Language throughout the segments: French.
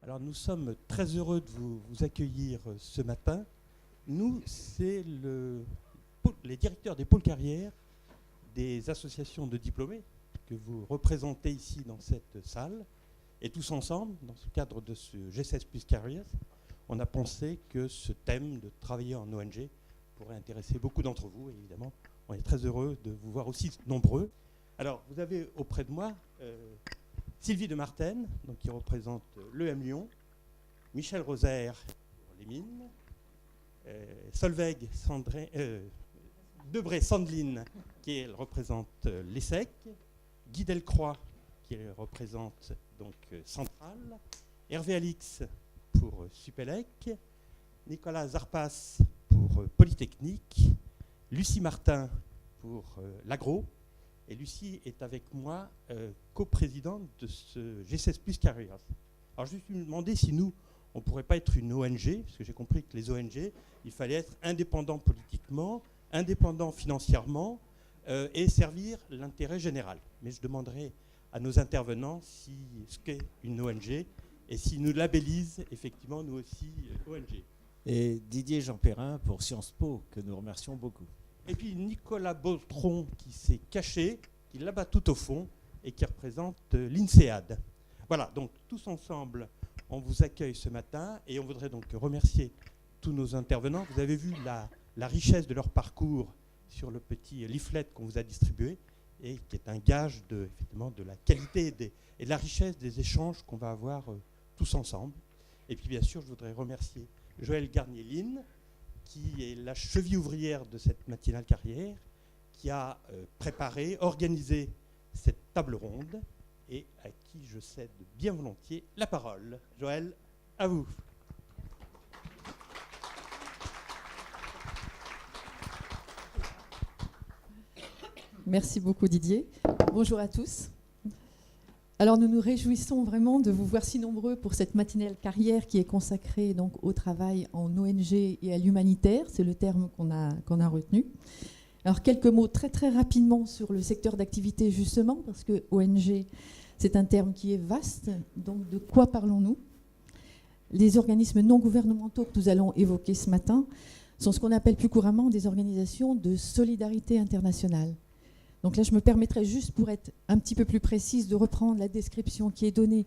Alors nous sommes très heureux de vous accueillir ce matin. Nous, c'est les directeurs des pôles carrières des associations de diplômés que vous représentez ici dans cette salle. Et tous ensemble, dans ce cadre de ce G16 Plus Careers, on a pensé que ce thème de travailler en ONG pourrait intéresser beaucoup d'entre vous. Et évidemment, on est très heureux de vous voir aussi nombreux. Alors, vous avez auprès de moi Sylvie de Martenne, donc, qui représente l'EM Lyon, Michel Rosaire pour les mines, Solveig Debré Sandeline, qui elle, représente l'ESSEC, Guy Delcroix, qui représente donc Centrale, Hervé Alix pour Supélec, Nicolas Zarpas pour Polytechnique, Lucie Martin pour l'Agro. Et Lucie est avec moi coprésidente de ce G16 Plus Careers. Alors je me suis demandé si nous, on ne pourrait pas être une ONG, parce que j'ai compris que les ONG, il fallait être indépendant politiquement, indépendant financièrement et servir l'intérêt général. Mais je demanderai à nos intervenants ce qu'est une ONG et s'ils nous labellisent effectivement nous aussi ONG. Et Didier Jean Perrin pour Sciences Po, que nous remercions beaucoup. Et puis Nicolas Bautron qui s'est caché, qui est là-bas tout au fond et qui représente l'INSEAD. Voilà, donc tous ensemble, on vous accueille ce matin et on voudrait donc remercier tous nos intervenants. Vous avez vu la richesse de leur parcours sur le petit leaflet qu'on vous a distribué et qui est un gage effectivement, de la qualité et de la richesse des échanges qu'on va avoir tous ensemble. Et puis bien sûr, je voudrais remercier Joël Garnier-Line, qui est la cheville ouvrière de cette matinale carrière, qui a préparé, organisé cette table ronde et à qui je cède bien volontiers la parole. Joël, à vous. Merci beaucoup Didier. Bonjour à tous. Alors nous nous réjouissons vraiment de vous voir si nombreux pour cette matinale carrière qui est consacrée donc au travail en ONG et à l'humanitaire, c'est le terme qu'on a retenu. Alors quelques mots très très rapidement sur le secteur d'activité justement, parce que ONG c'est un terme qui est vaste, donc de quoi parlons-nous? Les organismes non gouvernementaux que nous allons évoquer ce matin sont ce qu'on appelle plus couramment des organisations de solidarité internationale. Donc là, je me permettrai juste, pour être un petit peu plus précise, de reprendre la description qui est donnée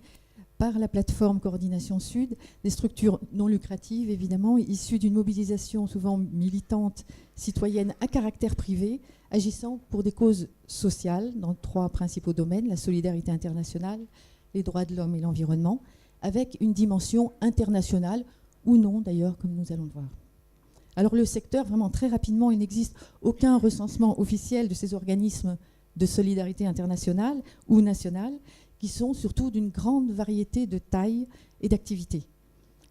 par la plateforme Coordination Sud, des structures non lucratives, évidemment, issues d'une mobilisation souvent militante, citoyenne, à caractère privé, agissant pour des causes sociales dans 3 principaux domaines, la solidarité internationale, les droits de l'homme et l'environnement, avec une dimension internationale, ou non d'ailleurs, comme nous allons le voir. Alors le secteur, vraiment très rapidement, il n'existe aucun recensement officiel de ces organismes de solidarité internationale ou nationale qui sont surtout d'une grande variété de tailles et d'activités.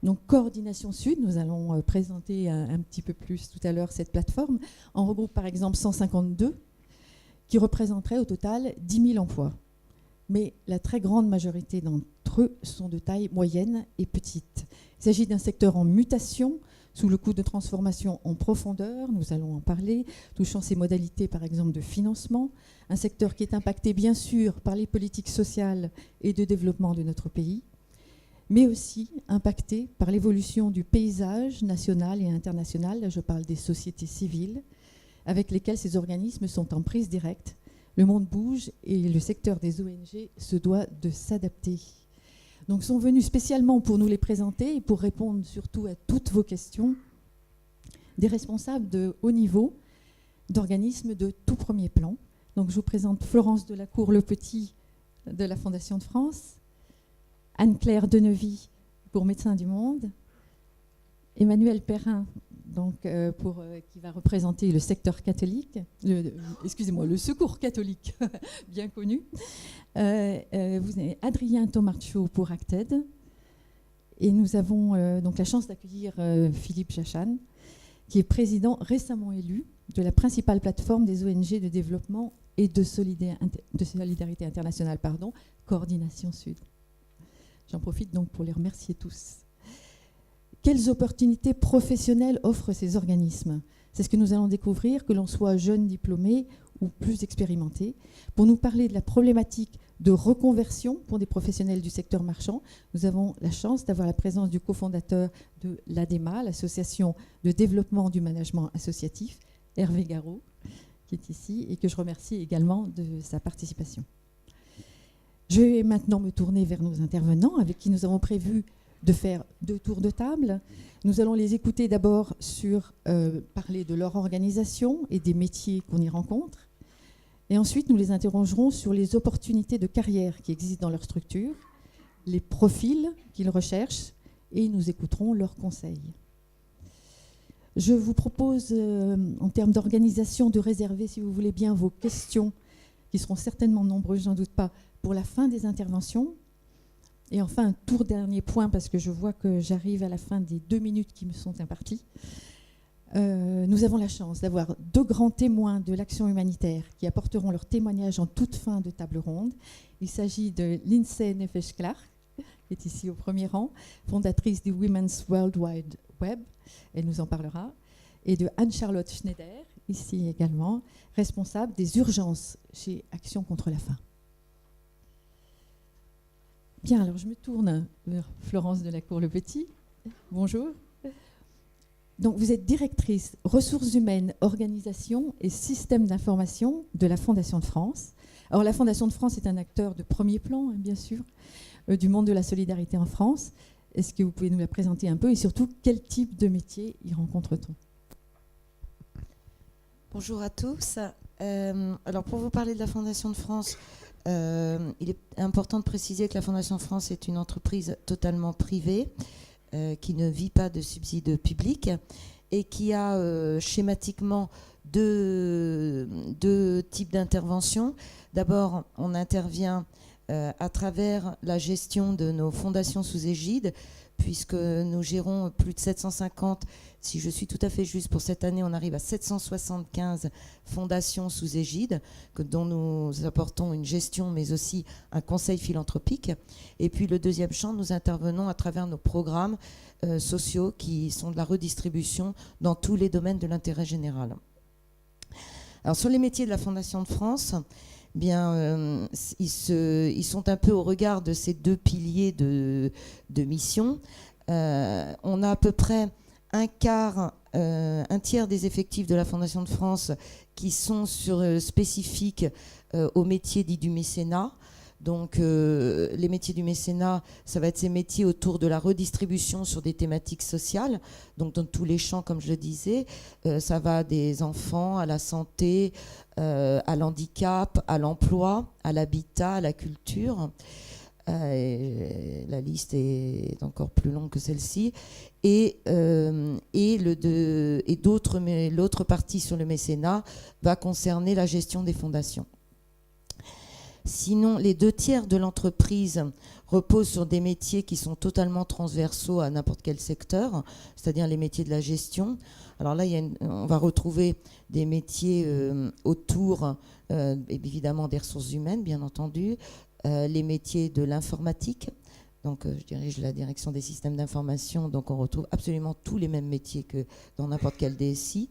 Donc Coordination Sud, nous allons présenter un petit peu plus tout à l'heure cette plateforme, en regroupe par exemple 152 qui représenteraient au total 10 000 emplois. Mais la très grande majorité d'entre eux sont de taille moyenne et petite. Il s'agit d'un secteur en mutation, sous le coup de transformation en profondeur, nous allons en parler, touchant ses modalités par exemple de financement, un secteur qui est impacté bien sûr par les politiques sociales et de développement de notre pays, mais aussi impacté par l'évolution du paysage national et international, là je parle des sociétés civiles, avec lesquelles ces organismes sont en prise directe. Le monde bouge et le secteur des ONG se doit de s'adapter. Donc sont venus spécialement pour nous les présenter et pour répondre surtout à toutes vos questions, des responsables de haut niveau d'organismes de tout premier plan. Donc je vous présente Florence Delacour-Lepetit de la Fondation de France, Anne-Claire Denevy pour Médecins du Monde, Emmanuel Perrin donc, qui va représenter le secteur catholique, le secours catholique, bien connu. Vous avez Adrien Tomarcho pour Acted. Et nous avons donc la chance d'accueillir Philippe Jachan, qui est président récemment élu de la principale plateforme des ONG de développement et de solidarité internationale, Coordination Sud. J'en profite donc pour les remercier tous. Quelles opportunités professionnelles offrent ces organismes? C'est ce que nous allons découvrir, que l'on soit jeune diplômé ou plus expérimentés, pour nous parler de la problématique de reconversion pour des professionnels du secteur marchand. Nous avons la chance d'avoir la présence du cofondateur de l'ADEMA, l'Association de développement du management associatif, Hervé Garot, qui est ici et que je remercie également de sa participation. Je vais maintenant me tourner vers nos intervenants avec qui nous avons prévu de faire 2 tours de table. Nous allons les écouter d'abord sur parler de leur organisation et des métiers qu'on y rencontre. Et ensuite, nous les interrogerons sur les opportunités de carrière qui existent dans leur structure, les profils qu'ils recherchent, et nous écouterons leurs conseils. Je vous propose, en termes d'organisation, de réserver, si vous voulez bien, vos questions, qui seront certainement nombreuses, j'en doute pas, pour la fin des interventions. Et enfin, un tout dernier point, parce que je vois que j'arrive à la fin des 2 minutes qui me sont imparties. Nous avons la chance d'avoir 2 grands témoins de l'action humanitaire qui apporteront leur témoignage en toute fin de table ronde. Il s'agit de Lindsay Nefesh-Clark, qui est ici au premier rang, fondatrice du Women's World Wide Web, elle nous en parlera, et de Anne-Charlotte Schneider, ici également, responsable des urgences chez Action contre la faim. Bien, alors je me tourne vers Florence Delacour-Le-Petit. Bonjour. Donc, vous êtes directrice ressources humaines, organisation et système d'information de la Fondation de France. Alors, la Fondation de France est un acteur de premier plan, hein, bien sûr, du monde de la solidarité en France. Est-ce que vous pouvez nous la présenter un peu et surtout, quel type de métier y rencontre-t-on? Bonjour à tous. Alors, pour vous parler de la Fondation de France, il est important de préciser que la Fondation de France est une entreprise totalement privée qui ne vit pas de subsides publics et qui a schématiquement deux types d'interventions. D'abord, on intervient à travers la gestion de nos fondations sous égide, puisque nous gérons plus de 750, si je suis tout à fait juste, pour cette année, on arrive à 775 fondations sous égide, dont nous apportons une gestion, mais aussi un conseil philanthropique. Et puis le deuxième champ, nous intervenons à travers nos programmes sociaux qui sont de la redistribution dans tous les domaines de l'intérêt général. Alors sur les métiers de la Fondation de France, bien, ils sont un peu au regard de ces 2 piliers de mission. On a à peu près un tiers des effectifs de la Fondation de France qui sont spécifiques aux métiers dits du mécénat. Donc les métiers du mécénat, ça va être ces métiers autour de la redistribution sur des thématiques sociales, donc dans tous les champs, comme je le disais. Ça va des enfants à la santé, à l'handicap, à l'emploi, à l'habitat, à la culture. La liste est encore plus longue que celle-ci. Et l'autre partie sur le mécénat va concerner la gestion des fondations. Sinon, les 2 tiers de l'entreprise reposent sur des métiers qui sont totalement transversaux à n'importe quel secteur, c'est-à-dire les métiers de la gestion. Alors là, on va retrouver des métiers autour, évidemment, des ressources humaines, bien entendu, les métiers de l'informatique. Donc, je dirige la direction des systèmes d'information, donc on retrouve absolument tous les mêmes métiers que dans n'importe quel DSI.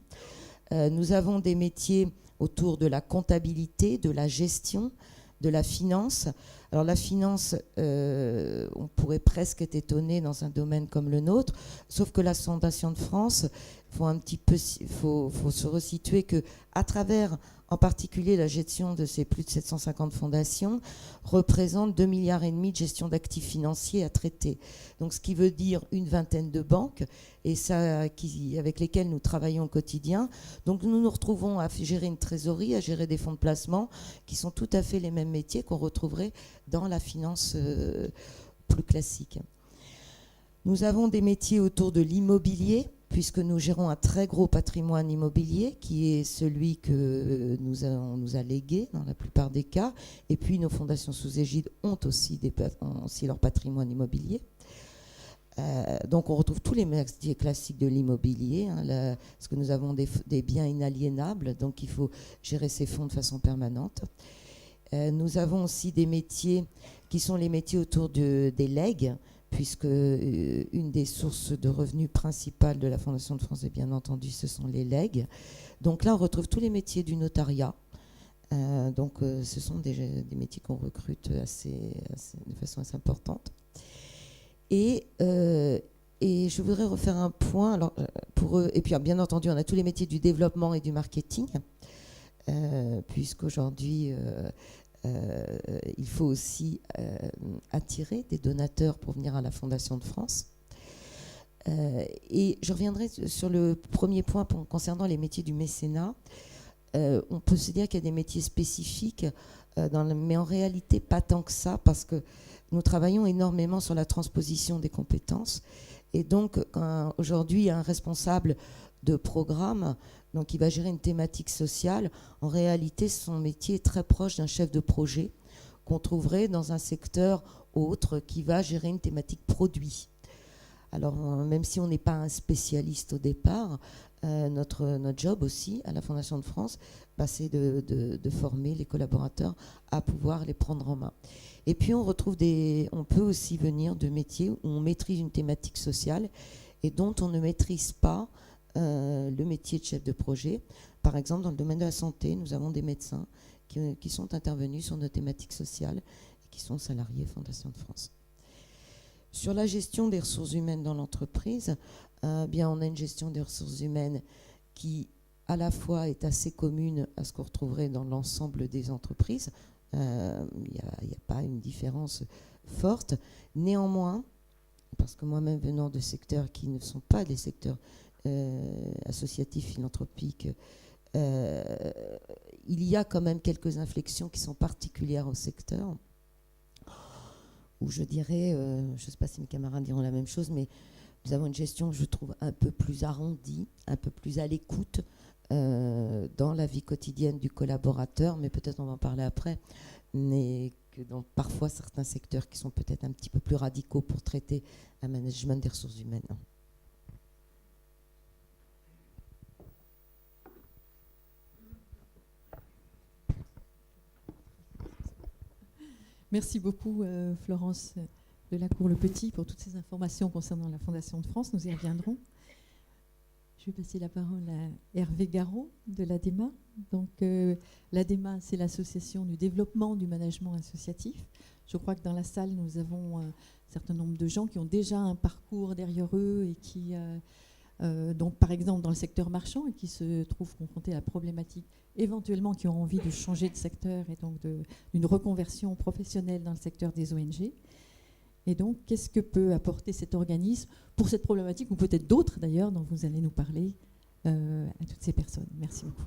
Nous avons des métiers autour de la comptabilité, de la gestion, de la finance. Alors la finance, on pourrait presque être étonné dans un domaine comme le nôtre, sauf que la Fondation de France, faut se resituer que à travers en particulier la gestion de ces plus de 750 fondations représente 2,5 milliards de gestion d'actifs financiers à traiter. Donc ce qui veut dire une vingtaine de banques et avec lesquelles nous travaillons au quotidien. Donc nous nous retrouvons à gérer une trésorerie, à gérer des fonds de placement qui sont tout à fait les mêmes métiers qu'on retrouverait dans la finance plus classique. Nous avons des métiers autour de l'immobilier, puisque nous gérons un très gros patrimoine immobilier qui est celui que on nous a légué dans la plupart des cas. Et puis nos fondations sous égide ont aussi leur patrimoine immobilier. Donc on retrouve tous les métiers classiques de l'immobilier, parce que nous avons des biens inaliénables, donc il faut gérer ces fonds de façon permanente. Nous avons aussi des métiers qui sont les métiers autour des legs, puisque une des sources de revenus principales de la Fondation de France, et bien entendu, ce sont les legs. Donc là, on retrouve tous les métiers du notariat, Ce sont des métiers qu'on recrute de façon assez importante. Et je voudrais refaire un point. Alors, pour eux, et puis bien entendu, on a tous les métiers du développement et du marketing, puisqu'aujourd'hui, il faut aussi attirer des donateurs pour venir à la Fondation de France. Et je reviendrai sur le premier point concernant les métiers du mécénat. On peut se dire qu'il y a des métiers spécifiques, mais en réalité pas tant que ça, parce que nous travaillons énormément sur la transposition des compétences. Et donc, aujourd'hui, un responsable de programme qui va gérer une thématique sociale, en réalité, son métier est très proche d'un chef de projet qu'on trouverait dans un secteur autre qui va gérer une thématique produit. Alors, même si on n'est pas un spécialiste au départ, notre job aussi à la Fondation de France, c'est de former les collaborateurs à pouvoir les prendre en main. Et puis on peut aussi venir de métiers où on maîtrise une thématique sociale et dont on ne maîtrise pas le métier de chef de projet. Par exemple, dans le domaine de la santé, nous avons des médecins qui sont intervenus sur nos thématiques sociales et qui sont salariés Fondation de France. Sur la gestion des ressources humaines dans l'entreprise, on a une gestion des ressources humaines qui, à la fois, est assez commune à ce qu'on retrouverait dans l'ensemble des entreprises. Il n'y a pas une différence forte. Néanmoins, parce que moi-même venant de secteurs qui ne sont pas des secteurs associatifs, philanthropiques, il y a quand même quelques inflexions qui sont particulières au secteur, où je dirais, je ne sais pas si mes camarades diront la même chose, mais nous avons une gestion, je trouve, un peu plus arrondie, un peu plus à l'écoute dans la vie quotidienne du collaborateur, mais peut-être on va en parler après, mais que dans parfois certains secteurs qui sont peut-être un petit peu plus radicaux pour traiter un management des ressources humaines. Merci beaucoup, Florence Delacour-Le-Petit, pour toutes ces informations concernant la Fondation de France. Nous y reviendrons. Je vais passer la parole à Hervé Garot de l'ADEMA. Donc, l'ADEMA, c'est l'association du développement du management associatif. Je crois que dans la salle, nous avons un certain nombre de gens qui ont déjà un parcours derrière eux et qui, donc, par exemple, dans le secteur marchand et qui se trouvent confrontés à la problématique, éventuellement qui ont envie de changer de secteur et donc d'une reconversion professionnelle dans le secteur des ONG. Et donc, qu'est-ce que peut apporter cet organisme pour cette problématique, ou peut-être d'autres d'ailleurs, dont vous allez nous parler à toutes ces personnes. Merci beaucoup.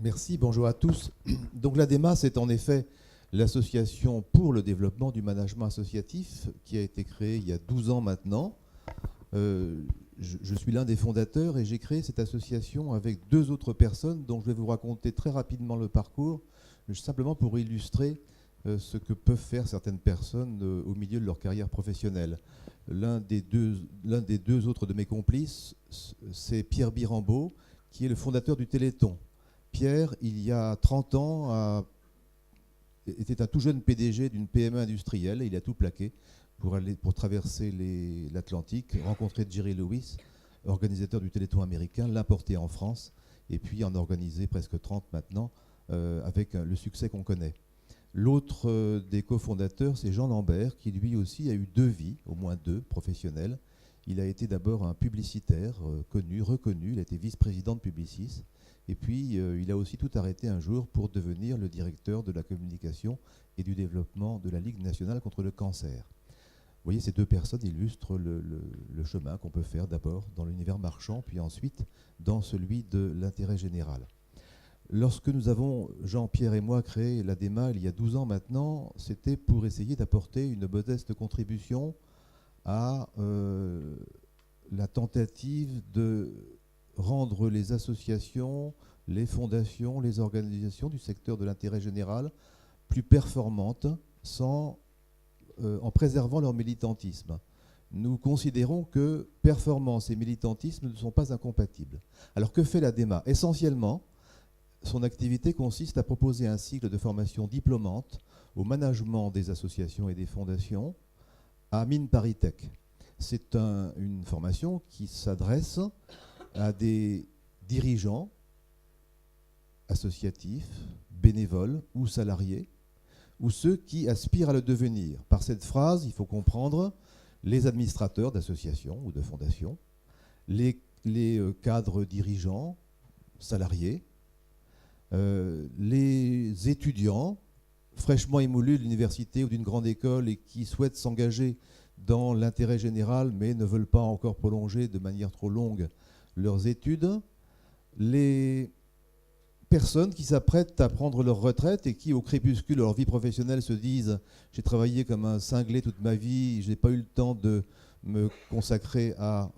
Merci, bonjour à tous. Donc l'ADEMA, c'est en effet l'association pour le développement du management associatif qui a été créée il y a 12 ans maintenant. Je suis l'un des fondateurs et j'ai créé cette association avec 2 autres personnes dont je vais vous raconter très rapidement le parcours, simplement pour illustrer ce que peuvent faire certaines personnes au milieu de leur carrière professionnelle. L'un des deux autres de mes complices, c'est Pierre Birambeau, qui est le fondateur du Téléthon. Pierre, il y a 30 ans, était un tout jeune PDG d'une PME industrielle et il a tout plaqué pour traverser l'Atlantique, rencontrer Jerry Lewis, organisateur du Téléthon américain, l'importer en France et puis en organiser presque 30 maintenant avec le succès qu'on connaît. L'autre des cofondateurs, c'est Jean Lambert, qui lui aussi a eu 2 vies, au moins 2, professionnelles. Il a été d'abord un publicitaire connu, reconnu, il a été vice-président de Publicis, et puis il a aussi tout arrêté un jour pour devenir le directeur de la communication et du développement de la Ligue nationale contre le cancer. Vous voyez, ces 2 personnes illustrent le chemin qu'on peut faire d'abord dans l'univers marchand, puis ensuite dans celui de l'intérêt général. Lorsque nous avons, Jean-Pierre et moi, créé l'ADEMA il y a 12 ans maintenant, c'était pour essayer d'apporter une modeste contribution à la tentative de rendre les associations, les fondations, les organisations du secteur de l'intérêt général plus performantes en préservant leur militantisme. Nous considérons que performance et militantisme ne sont pas incompatibles. Alors que fait l'ADEMA ? Essentiellement, son activité consiste à proposer un cycle de formation diplômante au management des associations et des fondations à Mines ParisTech. C'est une formation qui s'adresse à des dirigeants associatifs, bénévoles ou salariés, ou ceux qui aspirent à le devenir. Par cette phrase, il faut comprendre les administrateurs d'associations ou de fondations, les cadres dirigeants, salariés, les étudiants fraîchement émoulus de l'université ou d'une grande école et qui souhaitent s'engager dans l'intérêt général mais ne veulent pas encore prolonger de manière trop longue leurs études, les personnes qui s'apprêtent à prendre leur retraite et qui, au crépuscule de leur vie professionnelle, se disent « j'ai travaillé comme un cinglé toute ma vie, je n'ai pas eu le temps de me consacrer à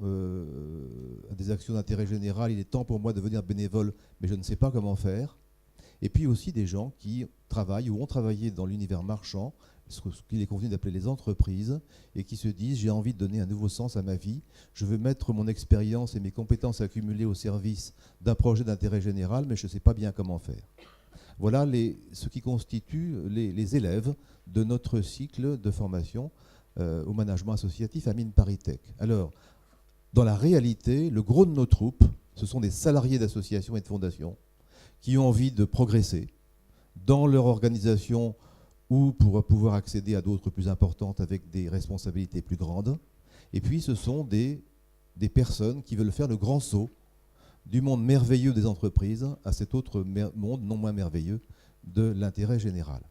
des actions d'intérêt général, il est temps pour moi de devenir bénévole, mais je ne sais pas comment faire ». Et puis aussi des gens qui travaillent ou ont travaillé dans l'univers marchand, ce qu'il est convenu d'appeler les entreprises, et qui se disent « j'ai envie de donner un nouveau sens à ma vie, je veux mettre mon expérience et mes compétences accumulées au service d'un projet d'intérêt général, mais je ne sais pas bien comment faire ». Voilà ce qui constitue les élèves de notre cycle de formation au management associatif à Mines ParisTech. Alors, dans la réalité, le gros de nos troupes, ce sont des salariés d'associations et de fondations qui ont envie de progresser dans leur organisation ou pour pouvoir accéder à d'autres plus importantes avec des responsabilités plus grandes. Et puis ce sont des personnes qui veulent faire le grand saut du monde merveilleux des entreprises à cet autre monde non moins merveilleux de l'intérêt général.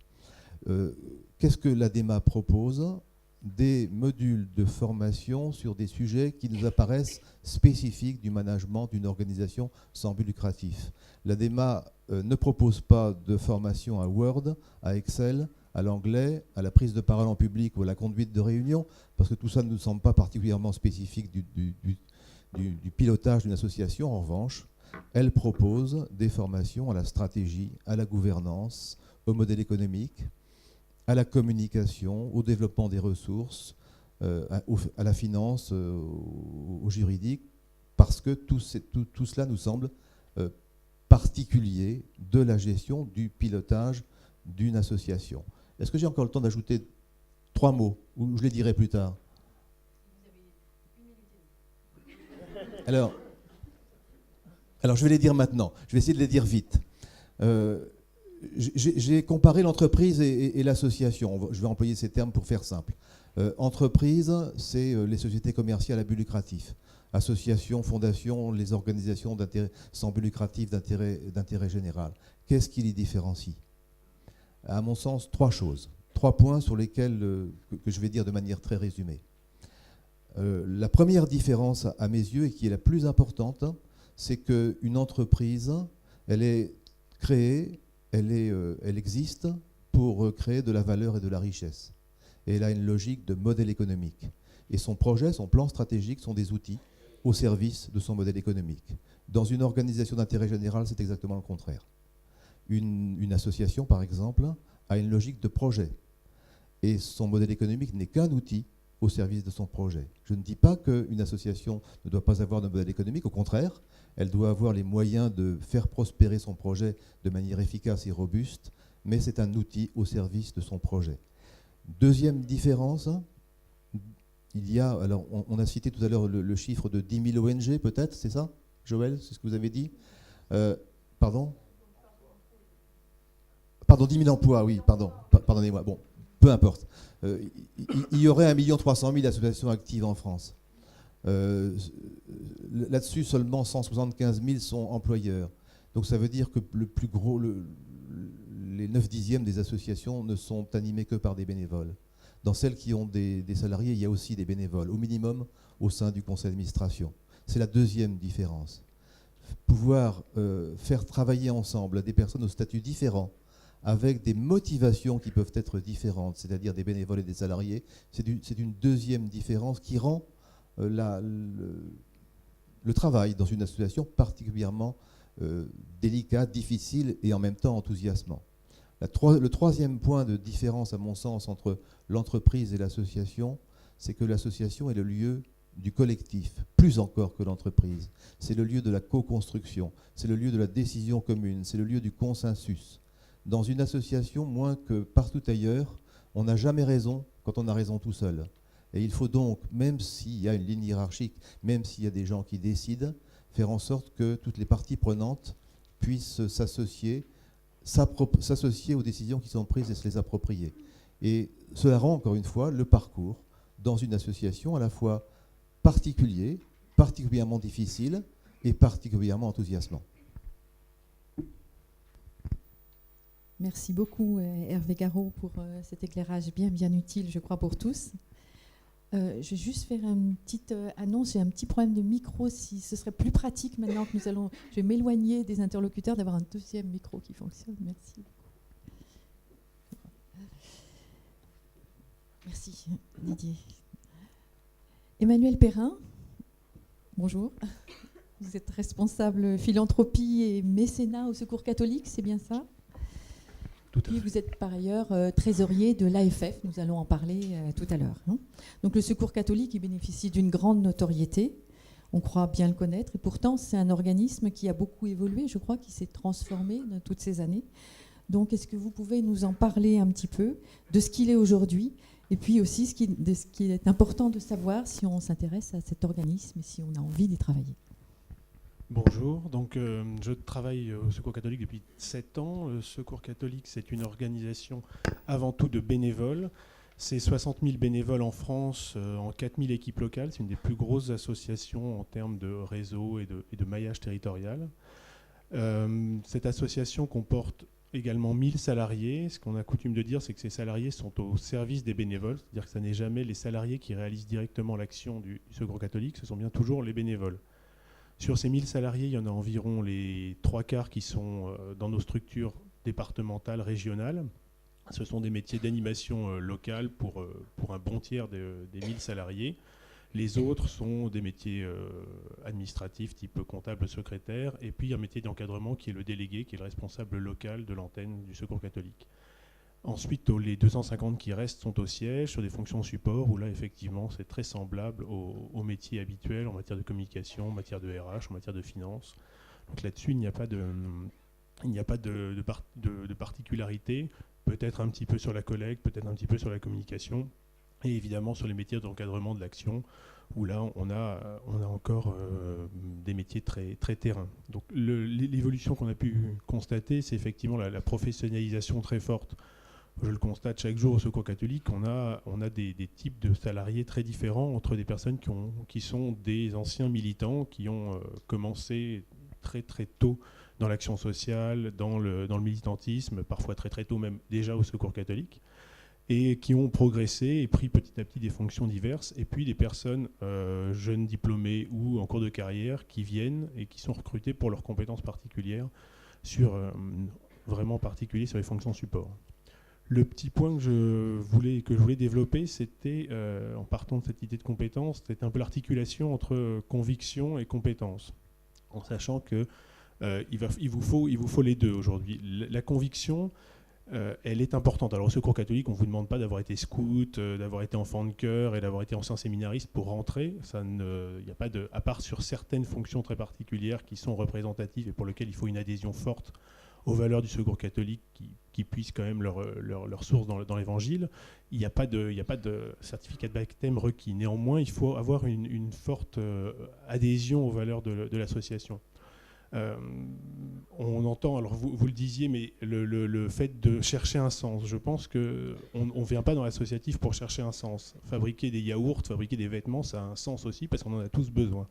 Qu'est-ce que l'ADEMA propose ? Des modules de formation sur des sujets qui nous apparaissent spécifiques du management d'une organisation sans but lucratif. L'ADEMA ne propose pas de formation à Word, à Excel, à l'anglais, à la prise de parole en public ou à la conduite de réunion, parce que tout ça ne nous semble pas particulièrement spécifique du pilotage d'une association. En revanche, elle propose des formations à la stratégie, à la gouvernance, au modèle économique, à la communication, au développement des ressources, à la finance, au juridique, parce que tout cela nous semble particulier de la gestion du pilotage d'une association. Est-ce que j'ai encore le temps d'ajouter 3 mots, ou je les dirai plus tard? Alors, je vais les dire maintenant. Je vais essayer de les dire vite. J'ai comparé l'entreprise et l'association. Je vais employer ces termes pour faire simple. Entreprise, c'est les sociétés commerciales à but lucratif. Association, fondation, les organisations sans but lucratif d'intérêt général. Qu'est-ce qui les différencie? À mon sens, 3 choses. 3 points sur lesquels que je vais dire de manière très résumée. La première différence à mes yeux, et qui est la plus importante, c'est qu'une entreprise, elle est créée, elle existe pour créer de la valeur et de la richesse. Et elle a une logique de modèle économique. Et son projet, son plan stratégique sont des outils au service de son modèle économique. Dans une organisation d'intérêt général, c'est exactement le contraire. Une association, par exemple, a une logique de projet. Et son modèle économique n'est qu'un outil au service de son projet. Je ne dis pas qu'une association ne doit pas avoir de modèle économique, au contraire, elle doit avoir les moyens de faire prospérer son projet de manière efficace et robuste, mais c'est un outil au service de son projet. Deuxième différence, alors on a cité tout à l'heure le chiffre de 10 000 ONG, peut-être, c'est ça, Joël, c'est ce que vous avez dit? Pardon, 10 000 emplois, oui, pardonnez-moi, bon, peu importe. Il y aurait 1 300 000 associations actives en France. Là-dessus, seulement 175 000 sont employeurs. Donc ça veut dire que le plus gros, les 9/10 des associations ne sont animées que par des bénévoles. Dans celles qui ont des salariés, il y a aussi des bénévoles, au minimum au sein du conseil d'administration. C'est la deuxième différence. Pouvoir faire travailler ensemble des personnes au statut différent, avec des motivations qui peuvent être différentes, c'est-à-dire des bénévoles et des salariés, c'est une deuxième différence qui rend le travail dans une association particulièrement délicat, difficile et en même temps enthousiasmant. Le troisième point de différence, à mon sens, entre l'entreprise et l'association, c'est que l'association est le lieu du collectif, plus encore que l'entreprise. C'est le lieu de la co-construction, c'est le lieu de la décision commune, c'est le lieu du consensus. Dans une association, moins que partout ailleurs, on n'a jamais raison quand on a raison tout seul. Et il faut donc, même s'il y a une ligne hiérarchique, même s'il y a des gens qui décident, faire en sorte que toutes les parties prenantes puissent s'associer aux décisions qui sont prises et se les approprier. Et cela rend, encore une fois, le parcours dans une association à la fois particulier, particulièrement difficile et particulièrement enthousiasmant. Merci beaucoup Hervé Garot pour cet éclairage bien utile, je crois, pour tous. Je vais juste faire une petite annonce. J'ai un petit problème de micro. Si ce serait plus pratique maintenant que je vais m'éloigner des interlocuteurs d'avoir un deuxième micro qui fonctionne. Merci. Merci Didier. Emmanuel Perrin, bonjour. Vous êtes responsable philanthropie et mécénat au Secours catholique, c'est bien ça ? Puis vous êtes par ailleurs trésorier de l'AFF, nous allons en parler tout à l'heure. Donc le Secours catholique, il bénéficie d'une grande notoriété, on croit bien le connaître, et pourtant c'est un organisme qui a beaucoup évolué, je crois, qui s'est transformé dans toutes ces années. Donc est-ce que vous pouvez nous en parler un petit peu de ce qu'il est aujourd'hui, et puis aussi de ce qui est important de savoir si on s'intéresse à cet organisme et si on a envie d'y travailler. Bonjour, donc je travaille au Secours catholique depuis 7 ans. Le Secours catholique, c'est une organisation avant tout de bénévoles. C'est 60 000 bénévoles en France, en 4 000 équipes locales. C'est une des plus grosses associations en termes de réseau et de maillage territorial. Cette association comporte également 1000 salariés. Ce qu'on a coutume de dire, c'est que ces salariés sont au service des bénévoles. C'est-à-dire que ce n'est jamais les salariés qui réalisent directement l'action du Secours catholique, ce sont bien toujours les bénévoles. Sur ces 1000 salariés, il y en a environ les 3/4 qui sont dans nos structures départementales, régionales. Ce sont des métiers d'animation locale pour un bon tiers des 1000 salariés. Les autres sont des métiers administratifs, type comptable, secrétaire, et puis un métier d'encadrement qui est le délégué, qui est le responsable local de l'antenne du Secours catholique. Ensuite, les 250 qui restent sont au siège, sur des fonctions support, où là, effectivement, c'est très semblable aux métiers habituels en matière de communication, en matière de RH, en matière de finance. Donc là-dessus, il n'y a pas de particularité, peut-être un petit peu sur la collecte, peut-être un petit peu sur la communication, et évidemment sur les métiers d'encadrement de l'action, où là, on a encore des métiers très, très terrain. Donc l'évolution qu'on a pu constater, c'est effectivement la professionnalisation très forte. Je le constate chaque jour au Secours catholique, on a des types de salariés très différents entre des personnes qui sont des anciens militants, qui ont commencé très très tôt dans l'action sociale, dans le militantisme, parfois très très tôt même déjà au Secours catholique, et qui ont progressé et pris petit à petit des fonctions diverses, et puis des personnes jeunes diplômés ou en cours de carrière qui viennent et qui sont recrutées pour leurs compétences particulières, vraiment particuliers sur les fonctions support. Le petit point que je voulais développer, c'était, en partant de cette idée de compétence, c'était un peu l'articulation entre conviction et compétence, en sachant que il vous faut les deux aujourd'hui. La conviction, elle est importante. Alors au Secours catholique, on ne vous demande pas d'avoir été scout, d'avoir été enfant de chœur et d'avoir été ancien séminariste pour rentrer. Il n'y a pas à part sur certaines fonctions très particulières qui sont représentatives et pour lesquelles il faut une adhésion forte aux valeurs du Secours catholique qui puissent quand même leur source dans l'Évangile. Il n'y a pas de certificat de baptême requis. Néanmoins, il faut avoir une forte adhésion aux valeurs de l'association. On entend, alors vous le disiez, mais le fait de chercher un sens, je pense qu'on ne vient pas dans l'associatif pour chercher un sens. Fabriquer des yaourts, fabriquer des vêtements, ça a un sens aussi parce qu'on en a tous besoin.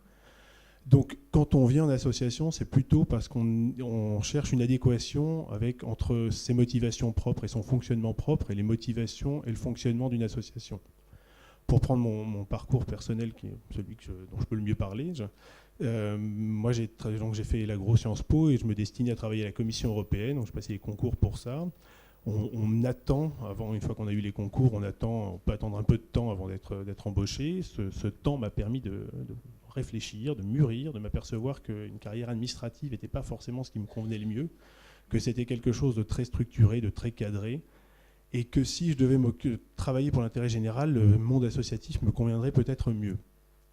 Donc quand on vient en association, c'est plutôt parce qu'on cherche une adéquation entre ses motivations propres et son fonctionnement propre et les motivations et le fonctionnement d'une association. Pour prendre mon parcours personnel, qui est celui dont je peux le mieux parler, moi j'ai fait l'agro Sciences Po et je me destinais à travailler à la Commission européenne, donc je passais les concours pour ça. On attend, une fois qu'on a eu les concours, on peut attendre un peu de temps avant d'être embauché. Ce temps m'a permis de réfléchir, de mûrir, de m'apercevoir qu'une carrière administrative n'était pas forcément ce qui me convenait le mieux, que c'était quelque chose de très structuré, de très cadré, et que si je devais travailler pour l'intérêt général, le monde associatif me conviendrait peut-être mieux.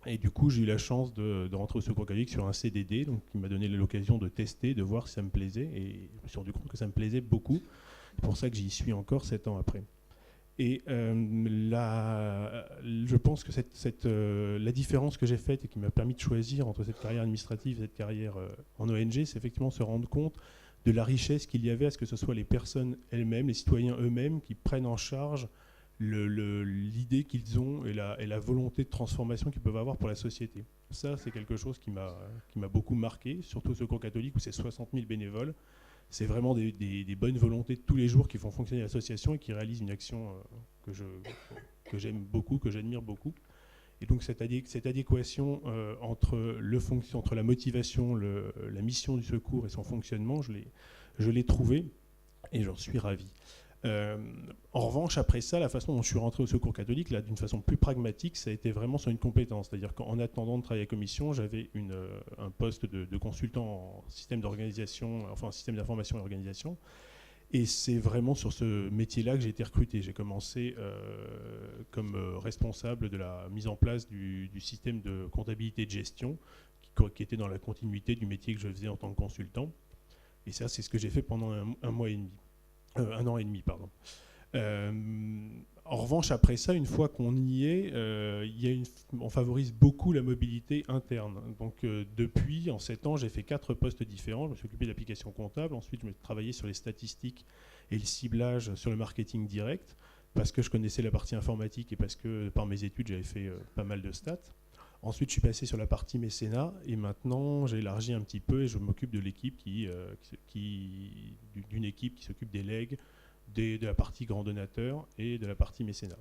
Et du coup, j'ai eu la chance de rentrer au Secours catholique sur un CDD, donc qui m'a donné l'occasion de tester, de voir si ça me plaisait, et je me suis rendu compte que ça me plaisait beaucoup. C'est pour ça que j'y suis encore 7 ans après. Et je pense que la différence que j'ai faite et qui m'a permis de choisir entre cette carrière administrative et cette carrière en ONG, c'est effectivement se rendre compte de la richesse qu'il y avait à ce que ce soit les personnes elles-mêmes, les citoyens eux-mêmes qui prennent en charge l'idée qu'ils ont et la volonté de transformation qu'ils peuvent avoir pour la société. Ça, c'est quelque chose qui m'a beaucoup marqué, surtout au Secours catholique où c'est 60 000 bénévoles. C'est vraiment des bonnes volontés de tous les jours qui font fonctionner l'association et qui réalisent une action que j'aime beaucoup, que j'admire beaucoup. Et donc cette adéquation entre la motivation, la mission du secours et son fonctionnement, je l'ai trouvée et j'en suis ravi. En revanche, après ça, la façon dont je suis rentré au Secours catholique, là, d'une façon plus pragmatique, ça a été vraiment sur une compétence. C'est-à-dire qu'en attendant de travailler à la commission, j'avais un poste de consultant en système d'organisation, enfin en système d'information et organisation. Et c'est vraiment sur ce métier-là que j'ai été recruté. J'ai commencé comme responsable de la mise en place du système de comptabilité et de gestion, qui était dans la continuité du métier que je faisais en tant que consultant. Et ça, c'est ce que j'ai fait pendant un an et demi. En revanche, après ça, une fois qu'on y est, on favorise beaucoup la mobilité interne. Donc depuis, en 7 ans, j'ai fait 4 postes différents. Je me suis occupé de l'application comptable. Ensuite, je me suis travaillé sur les statistiques et le ciblage sur le marketing direct, parce que je connaissais la partie informatique et parce que par mes études, j'avais fait pas mal de stats. Ensuite, je suis passé sur la partie mécénat et maintenant, j'ai élargi un petit peu et je m'occupe de l'équipe d'une équipe qui s'occupe des legs, de la partie grand donateur et de la partie mécénat.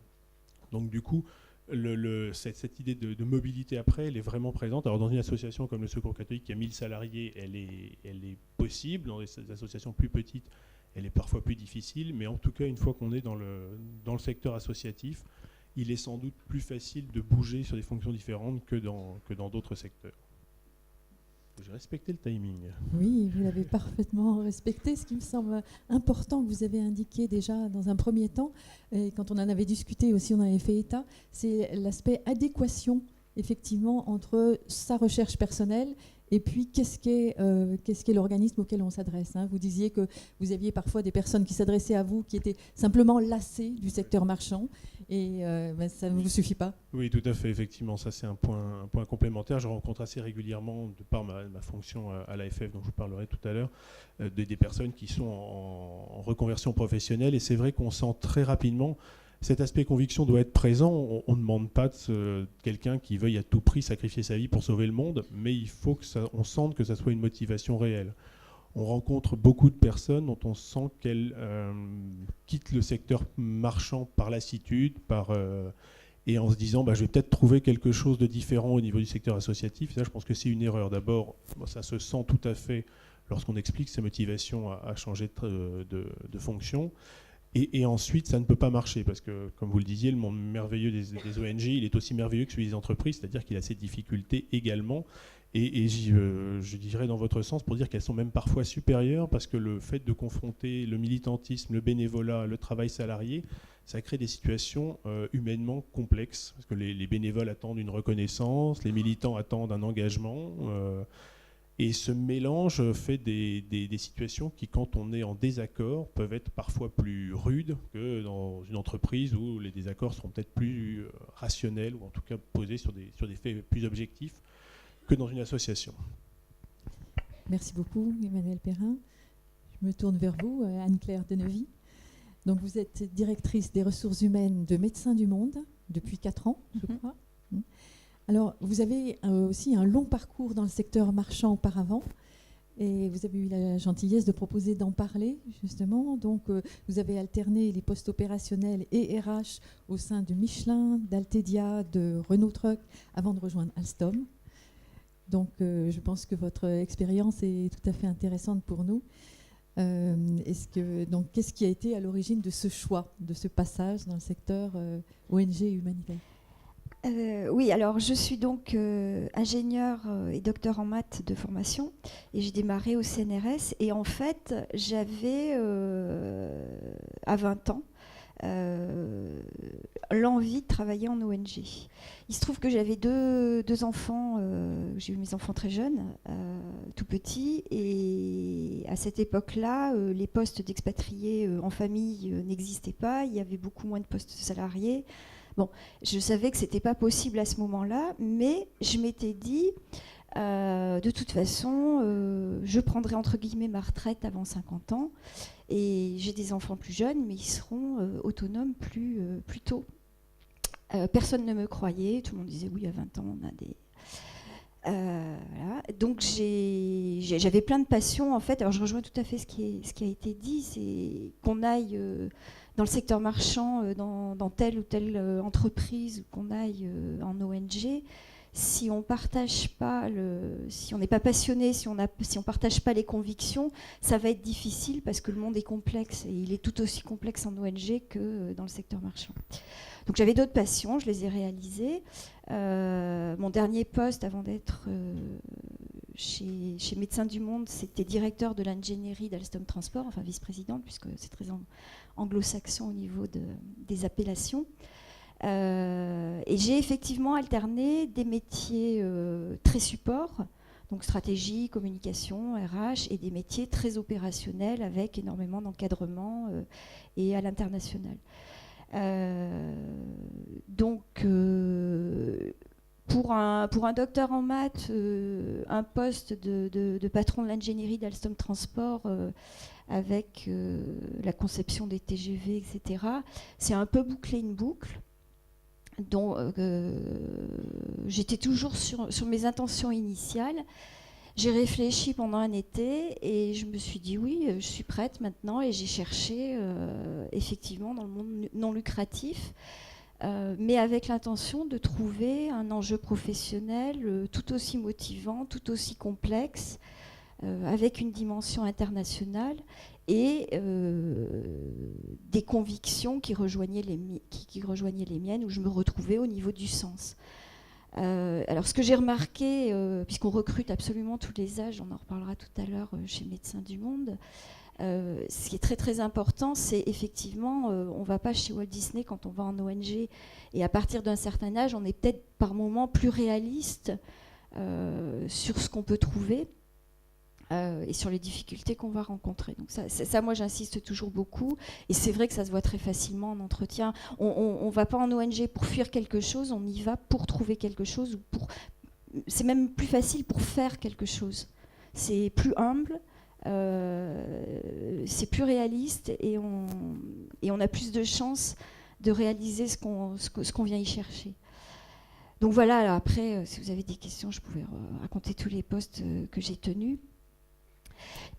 Donc du coup, cette idée de mobilité après, elle est vraiment présente. Alors dans une association comme le Secours catholique qui a 1000 salariés, elle est possible. Dans des associations plus petites, elle est parfois plus difficile. Mais en tout cas, une fois qu'on est dans le secteur associatif, il est sans doute plus facile de bouger sur des fonctions différentes que dans d'autres secteurs. J'ai respecté le timing. Oui, vous l'avez parfaitement respecté. Ce qui me semble important, que vous avez indiqué déjà dans un premier temps, et quand on en avait discuté aussi, on avait fait état, c'est l'aspect adéquation, effectivement, entre sa recherche personnelle et puis qu'est-ce qu'est l'organisme auquel on s'adresse, hein. Vous disiez que vous aviez parfois des personnes qui s'adressaient à vous qui étaient simplement lassées du secteur marchand et ça ne vous suffit pas. Oui, tout à fait, effectivement, ça c'est un point complémentaire. Je rencontre assez régulièrement, de par ma fonction à l'AFF, dont je vous parlerai tout à l'heure, des personnes qui sont en reconversion professionnelle et c'est vrai qu'on sent très rapidement cet aspect conviction doit être présent. On ne demande pas de quelqu'un qui veuille à tout prix sacrifier sa vie pour sauver le monde, mais il faut qu'on sente que ça soit une motivation réelle. On rencontre beaucoup de personnes dont on sent qu'elles quittent le secteur marchand par lassitude, et en se disant je vais peut-être trouver quelque chose de différent au niveau du secteur associatif. Et ça, je pense que c'est une erreur. D'abord, ça se sent tout à fait lorsqu'on explique ses motivations à changer de fonction. Et ensuite, ça ne peut pas marcher parce que, comme vous le disiez, le monde merveilleux des ONG, il est aussi merveilleux que celui des entreprises, c'est-à-dire qu'il a ses difficultés également. Et je dirais dans votre sens pour dire qu'elles sont même parfois supérieures parce que le fait de confronter le militantisme, le bénévolat, le travail salarié, ça crée des situations humainement complexes. Parce que les bénévoles attendent une reconnaissance, les militants attendent un engagement. Et ce mélange fait des situations qui, quand on est en désaccord, peuvent être parfois plus rudes que dans une entreprise où les désaccords seront peut-être plus rationnels ou en tout cas posés sur des faits plus objectifs que dans une association. Merci beaucoup, Emmanuel Perrin. Je me tourne vers vous, Anne-Claire Denevy. Donc, vous êtes directrice des ressources humaines de Médecins du Monde depuis 4 ans, je crois. Alors, vous avez aussi un long parcours dans le secteur marchand auparavant et vous avez eu la gentillesse de proposer d'en parler, justement. Donc, vous avez alterné les postes opérationnels et RH au sein de Michelin, d'Altedia, de Renault Truck, avant de rejoindre Alstom. Donc, je pense que votre expérience est tout à fait intéressante pour nous. Qu'est-ce qui a été à l'origine de ce choix, de ce passage dans le secteur ONG humanitaire ? Oui, alors je suis donc ingénieure et docteur en maths de formation et j'ai démarré au CNRS et en fait j'avais à 20 ans l'envie de travailler en ONG. Il se trouve que j'avais deux enfants, j'ai eu mes enfants très jeunes, tout petits, et à cette époque-là, les postes d'expatriés en famille n'existaient pas, il y avait beaucoup moins de postes salariés. Bon, je savais que ce n'était pas possible à ce moment-là, mais je m'étais dit, de toute façon, je prendrai entre guillemets ma retraite avant 50 ans, et j'ai des enfants plus jeunes, mais ils seront autonomes plus tôt. Personne ne me croyait, tout le monde disait oui, à 20 ans, on a des... voilà. Donc j'avais plein de passions en fait. Alors je rejoins tout à fait ce qui a été dit, c'est qu'on aille dans le secteur marchand, dans telle ou telle entreprise, ou qu'on aille en ONG. Si on partage pas si on n'est pas passionné, si on partage pas les convictions, ça va être difficile parce que le monde est complexe et il est tout aussi complexe en ONG que dans le secteur marchand. Donc j'avais d'autres passions, je les ai réalisées. Mon dernier poste avant d'être chez Médecins du Monde, c'était directeur de l'ingénierie d'Alstom Transport, enfin vice-présidente, puisque c'est très anglo-saxon au niveau des appellations. Et j'ai effectivement alterné des métiers très support, donc stratégie, communication, RH, et des métiers très opérationnels avec énormément d'encadrement et à l'international. Donc, pour un docteur en maths, un poste de patron de l'ingénierie d'Alstom Transport avec la conception des TGV, etc., c'est un peu boucler une boucle. Donc, j'étais toujours sur mes intentions initiales. J'ai réfléchi pendant un été et je me suis dit oui, je suis prête maintenant, et j'ai cherché effectivement dans le monde non lucratif, mais avec l'intention de trouver un enjeu professionnel tout aussi motivant, tout aussi complexe, avec une dimension internationale et des convictions qui rejoignaient les miennes, où je me retrouvais au niveau du sens. Alors ce que j'ai remarqué, puisqu'on recrute absolument tous les âges, on en reparlera tout à l'heure chez Médecins du Monde, ce qui est très très important, c'est effectivement, on ne va pas chez Walt Disney quand on va en ONG, et à partir d'un certain âge, on est peut-être par moments plus réaliste sur ce qu'on peut trouver. Et sur les difficultés qu'on va rencontrer. Donc ça, moi, j'insiste toujours beaucoup. Et c'est vrai que ça se voit très facilement en entretien. On ne va pas en ONG pour fuir quelque chose, on y va pour trouver quelque chose. C'est même plus facile pour faire quelque chose. C'est plus humble, c'est plus réaliste, et on a plus de chances de réaliser ce qu'on vient y chercher. Donc voilà, alors après, si vous avez des questions, je pouvais raconter tous les postes que j'ai tenus.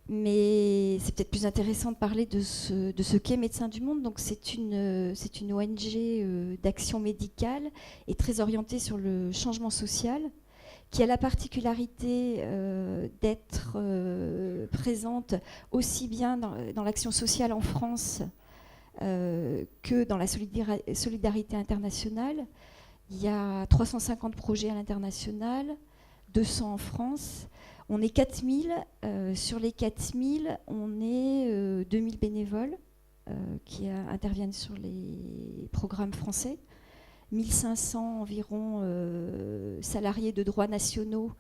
Mais c'est peut-être plus intéressant de parler de ce qu'est Médecins du Monde. Donc c'est une ONG d'action médicale et très orientée sur le changement social, qui a la particularité d'être présente aussi bien dans l'action sociale en France que dans la solidarité internationale. Il y a 350 projets à l'international, 200 en France. On est 4000. Sur les 4000, on est 2000 bénévoles qui interviennent sur les programmes français. 1500 environ salariés de droits nationaux,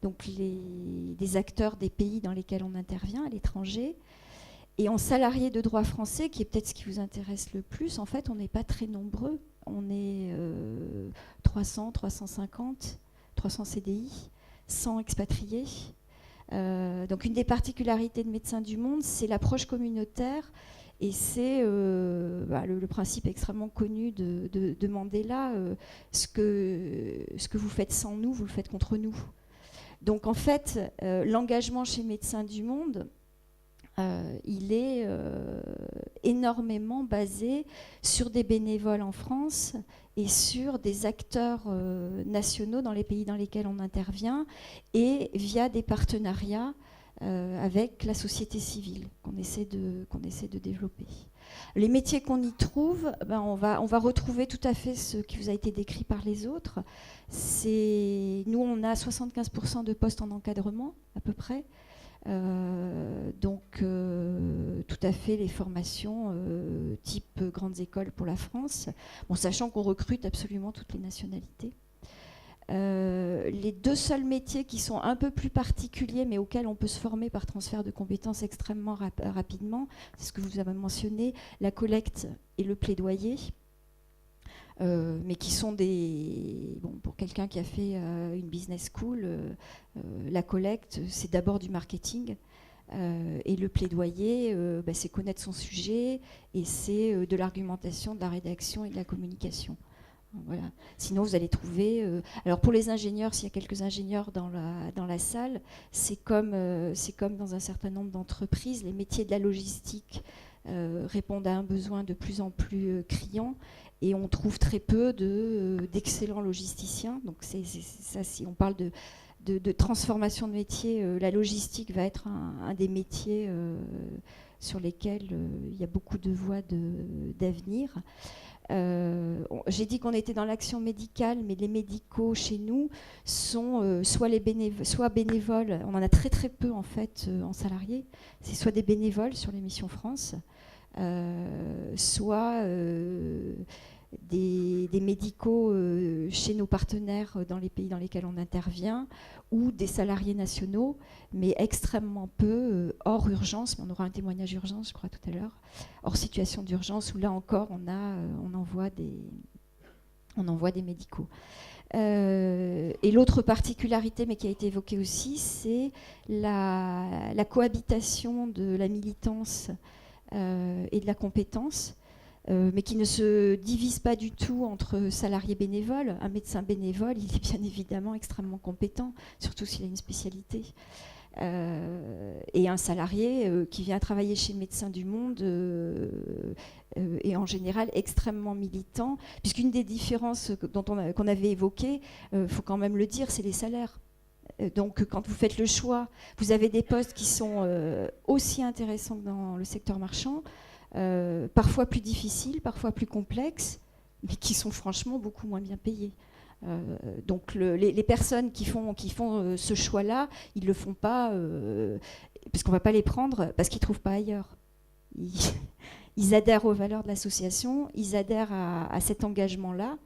donc des acteurs des pays dans lesquels on intervient à l'étranger. Et en salariés de droit français, qui est peut-être ce qui vous intéresse le plus, en fait, on n'est pas très nombreux. On est 300, 350, 300 CDI. 100 expatriés. Donc une des particularités de Médecins du Monde, c'est l'approche communautaire, et c'est le principe extrêmement connu de Mandela, ce que vous faites sans nous, vous le faites contre nous. Donc en fait, l'engagement chez Médecins du Monde, il est énormément basé sur des bénévoles en France et sur des acteurs nationaux dans les pays dans lesquels on intervient, et via des partenariats avec la société civile qu'on essaie de développer. Les métiers qu'on y trouve, on va retrouver tout à fait ce qui vous a été décrit par les autres. Nous, on a 75% de postes en encadrement, à peu près. Donc tout à fait les formations type grandes écoles pour la France, bon, sachant qu'on recrute absolument toutes les nationalités. Les deux seuls métiers qui sont un peu plus particuliers, mais auxquels on peut se former par transfert de compétences extrêmement rapidement, c'est ce que vous avez mentionné, la collecte et le plaidoyer. Mais qui sont des... Bon, pour quelqu'un qui a fait une business school, la collecte, c'est d'abord du marketing. Et le plaidoyer, c'est connaître son sujet et c'est de l'argumentation, de la rédaction et de la communication. Voilà. Sinon, vous allez trouver... alors, pour les ingénieurs, s'il y a quelques ingénieurs dans la salle, c'est comme dans un certain nombre d'entreprises, les métiers de la logistique répondent à un besoin de plus en plus criant. Et on trouve très peu d'excellents logisticiens. Donc ça, si on parle de transformation de métier, la logistique va être un des métiers sur lesquels il y a beaucoup de voies d'avenir. J'ai dit qu'on était dans l'action médicale, mais les médicaux chez nous sont soit bénévoles, on en a très très peu en fait en salariés, c'est soit des bénévoles sur les missions France, soit des médicaux chez nos partenaires dans les pays dans lesquels on intervient, ou des salariés nationaux, mais extrêmement peu hors urgence. Mais on aura un témoignage urgence, je crois, tout à l'heure. Hors situation d'urgence, où là encore, on envoie des médicaux. Et l'autre particularité, mais qui a été évoquée aussi, c'est la cohabitation de la militance et de la compétence, mais qui ne se divise pas du tout entre salariés bénévoles. Un médecin bénévole, il est bien évidemment extrêmement compétent, surtout s'il a une spécialité. Et un salarié qui vient travailler chez Médecins du Monde est en général extrêmement militant, puisqu'une des différences qu'on avait évoquées, faut quand même le dire, c'est les salaires. Donc quand vous faites le choix, vous avez des postes qui sont aussi intéressants que dans le secteur marchand, parfois plus difficiles, parfois plus complexes, mais qui sont franchement beaucoup moins bien payés. Donc les personnes qui font ce choix-là, ils ne le font pas parce qu'on ne va pas les prendre parce qu'ils ne trouvent pas ailleurs. Ils adhèrent aux valeurs de l'association, ils adhèrent à cet engagement-là.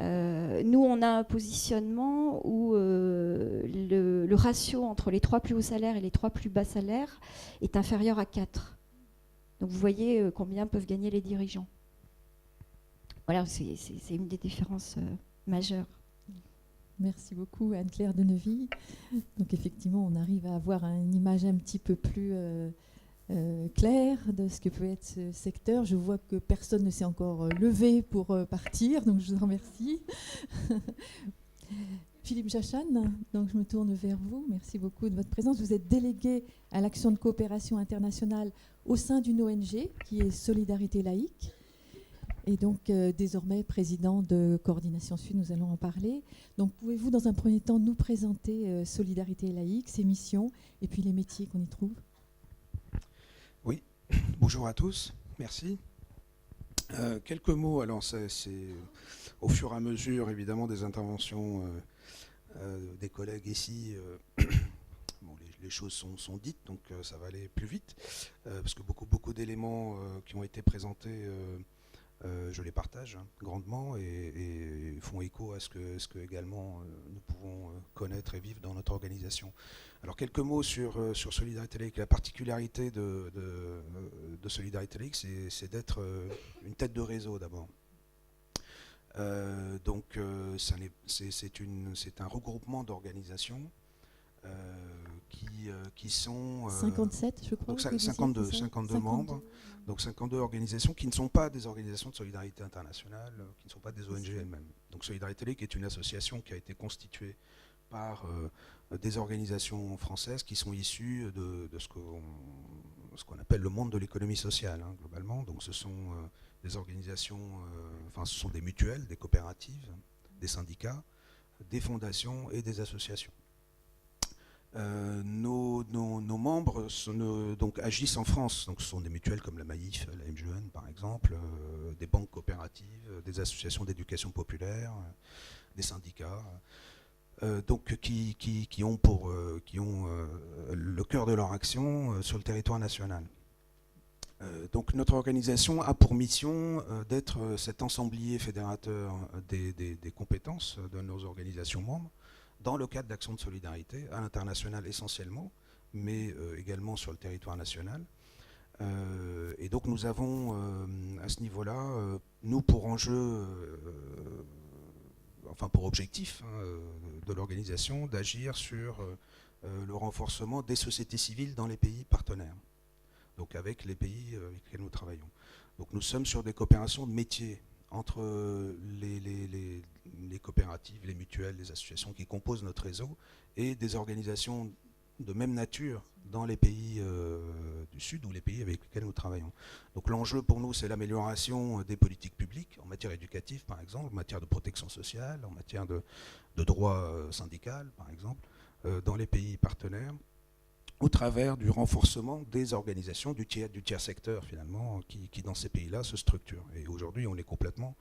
Nous, on a un positionnement où le ratio entre les 3 plus hauts salaires et les 3 plus bas salaires est inférieur à 4. Donc vous voyez combien peuvent gagner les dirigeants. Voilà, c'est une des différences majeures. Merci beaucoup Anne-Claire Deneville. Donc effectivement, on arrive à avoir une image un petit peu plus claire de ce que peut être ce secteur. Je vois que personne ne s'est encore levé pour partir, donc je vous remercie. Philippe Jachan, donc je me tourne vers vous. Merci beaucoup de votre présence. Vous êtes délégué à l'action de coopération internationale au sein d'une ONG qui est Solidarité laïque. Et donc désormais président de Coordination Sud, nous allons en parler. Donc pouvez-vous dans un premier temps nous présenter Solidarité laïque, ses missions et puis les métiers qu'on y trouve? Oui, bonjour à tous, merci. Quelques mots, alors c'est au fur et à mesure évidemment des interventions des collègues ici. Bon, les choses sont dites, donc ça va aller plus vite, parce que beaucoup d'éléments qui ont été présentés, je les partage grandement et font écho à ce que également nous pouvons connaître et vivre dans notre organisation. Alors quelques mots sur Solidarité laïque. La particularité de Solidarité laïque, c'est d'être une tête de réseau d'abord. Donc c'est un regroupement d'organisations qui sont 57, je crois. Donc 52 membres, donc 52 organisations qui ne sont pas des organisations de solidarité internationale, qui ne sont pas des ONG elles-mêmes. Donc Solidarité laïque est une association qui a été constituée par des organisations françaises qui sont issues de ce qu'on appelle le monde de l'économie sociale, globalement. Donc ce sont des organisations, ce sont des mutuelles, des coopératives, des syndicats, des fondations et des associations. Nos membres donc agissent en France, donc ce sont des mutuelles comme la Maïf, la MGN par exemple, des banques coopératives, des associations d'éducation populaire, des syndicats, donc qui ont le cœur de leur action sur le territoire national. Donc notre organisation a pour mission d'être cet ensemblier fédérateur des compétences de nos organisations membres dans le cadre d'actions de solidarité, à l'international essentiellement, mais également sur le territoire national. Et donc nous avons à ce niveau-là, nous pour enjeu, enfin pour objectif de l'organisation, d'agir sur le renforcement des sociétés civiles dans les pays partenaires, donc avec les pays avec lesquels nous travaillons. Donc nous sommes sur des coopérations de métiers entre les coopératives, les mutuelles, les associations qui composent notre réseau et des organisations de même nature dans les pays du Sud ou les pays avec lesquels nous travaillons. Donc l'enjeu pour nous, c'est l'amélioration des politiques publiques en matière éducative, par exemple, en matière de protection sociale, en matière de droit syndical, par exemple, dans les pays partenaires, au travers du renforcement des organisations du tiers secteur, finalement, qui dans ces pays-là se structurent. Et aujourd'hui, on est complètement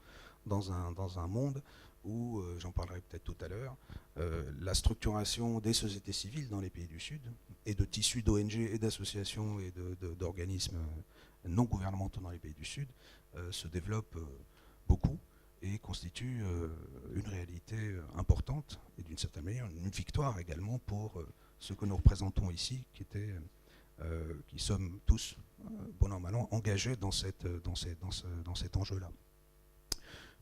dans un monde où, j'en parlerai peut-être tout à l'heure, la structuration des sociétés civiles dans les pays du Sud et de tissus d'ONG et d'associations et d'organismes non gouvernementaux dans les pays du Sud se développe beaucoup et constitue une réalité importante et d'une certaine manière une victoire également pour ce que nous représentons ici, qui sommes tous, bon an mal an, engagés dans cet enjeu-là.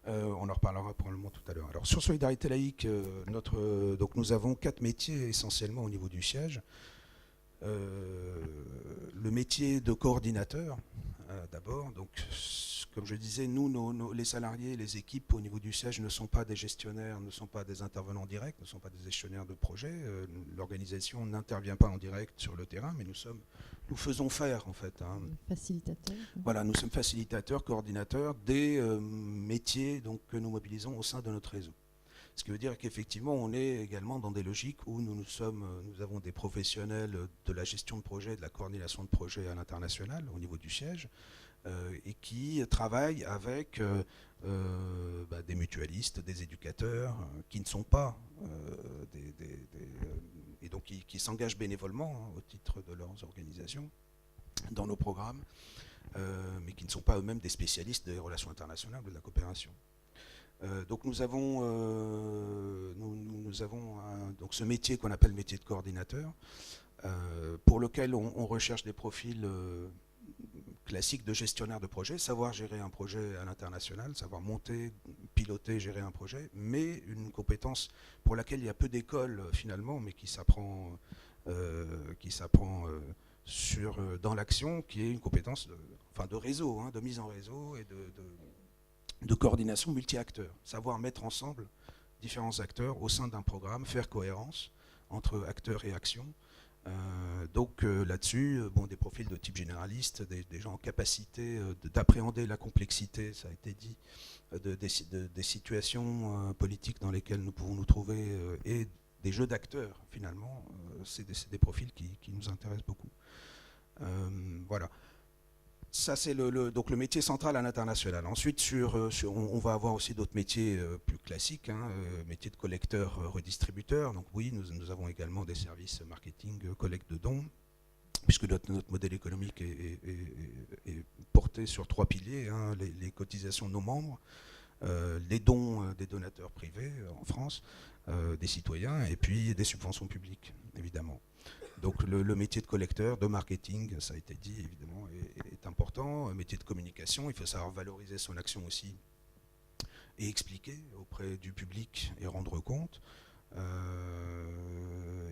On en reparlera probablement tout à l'heure. Alors sur Solidarité laïque, donc nous avons 4 métiers essentiellement au niveau du siège. Le métier de coordinateur, d'abord. Donc, comme je disais, nous, les salariés, les équipes au niveau du siège ne sont pas des gestionnaires, ne sont pas des intervenants directs, ne sont pas des gestionnaires de projet. L'organisation n'intervient pas en direct sur le terrain, mais nous faisons faire en fait. Facilitateurs. Voilà, nous sommes facilitateurs, coordinateurs des métiers donc, que nous mobilisons au sein de notre réseau. Ce qui veut dire qu'effectivement, on est également dans des logiques où nous avons des professionnels de la gestion de projet, de la coordination de projet à l'international, au niveau du siège, et qui travaillent avec des mutualistes, des éducateurs, qui ne sont pas et donc qui s'engagent bénévolement au titre de leurs organisations dans nos programmes, mais qui ne sont pas eux-mêmes des spécialistes des relations internationales ou de la coopération. Donc nous avons donc ce métier qu'on appelle métier de coordinateur, pour lequel on recherche des profils classiques de gestionnaire de projet, savoir gérer un projet à l'international, savoir monter, piloter, gérer un projet, mais une compétence pour laquelle il y a peu d'écoles finalement, mais qui s'apprend dans l'action, qui est une compétence de réseau, de mise en réseau et de coordination multi-acteurs, savoir mettre ensemble différents acteurs au sein d'un programme, faire cohérence entre acteurs et actions. Donc là-dessus, des profils de type généraliste, des gens en capacité d'appréhender la complexité, ça a été dit, des situations politiques dans lesquelles nous pouvons nous trouver et des jeux d'acteurs finalement, c'est des profils qui nous intéressent beaucoup. Voilà. Ça, c'est donc le métier central à l'international. Ensuite, on va avoir aussi d'autres métiers plus classiques, métier de collecteur, redistributeur. Donc oui, nous avons également des services marketing, collecte de dons, puisque notre modèle économique est porté sur 3 piliers, les cotisations de nos membres, les dons des donateurs privés en France, des citoyens, et puis des subventions publiques, évidemment. Donc le métier de collecteur, de marketing, ça a été dit évidemment, est important. Métier de communication, il faut savoir valoriser son action aussi et expliquer auprès du public et rendre compte.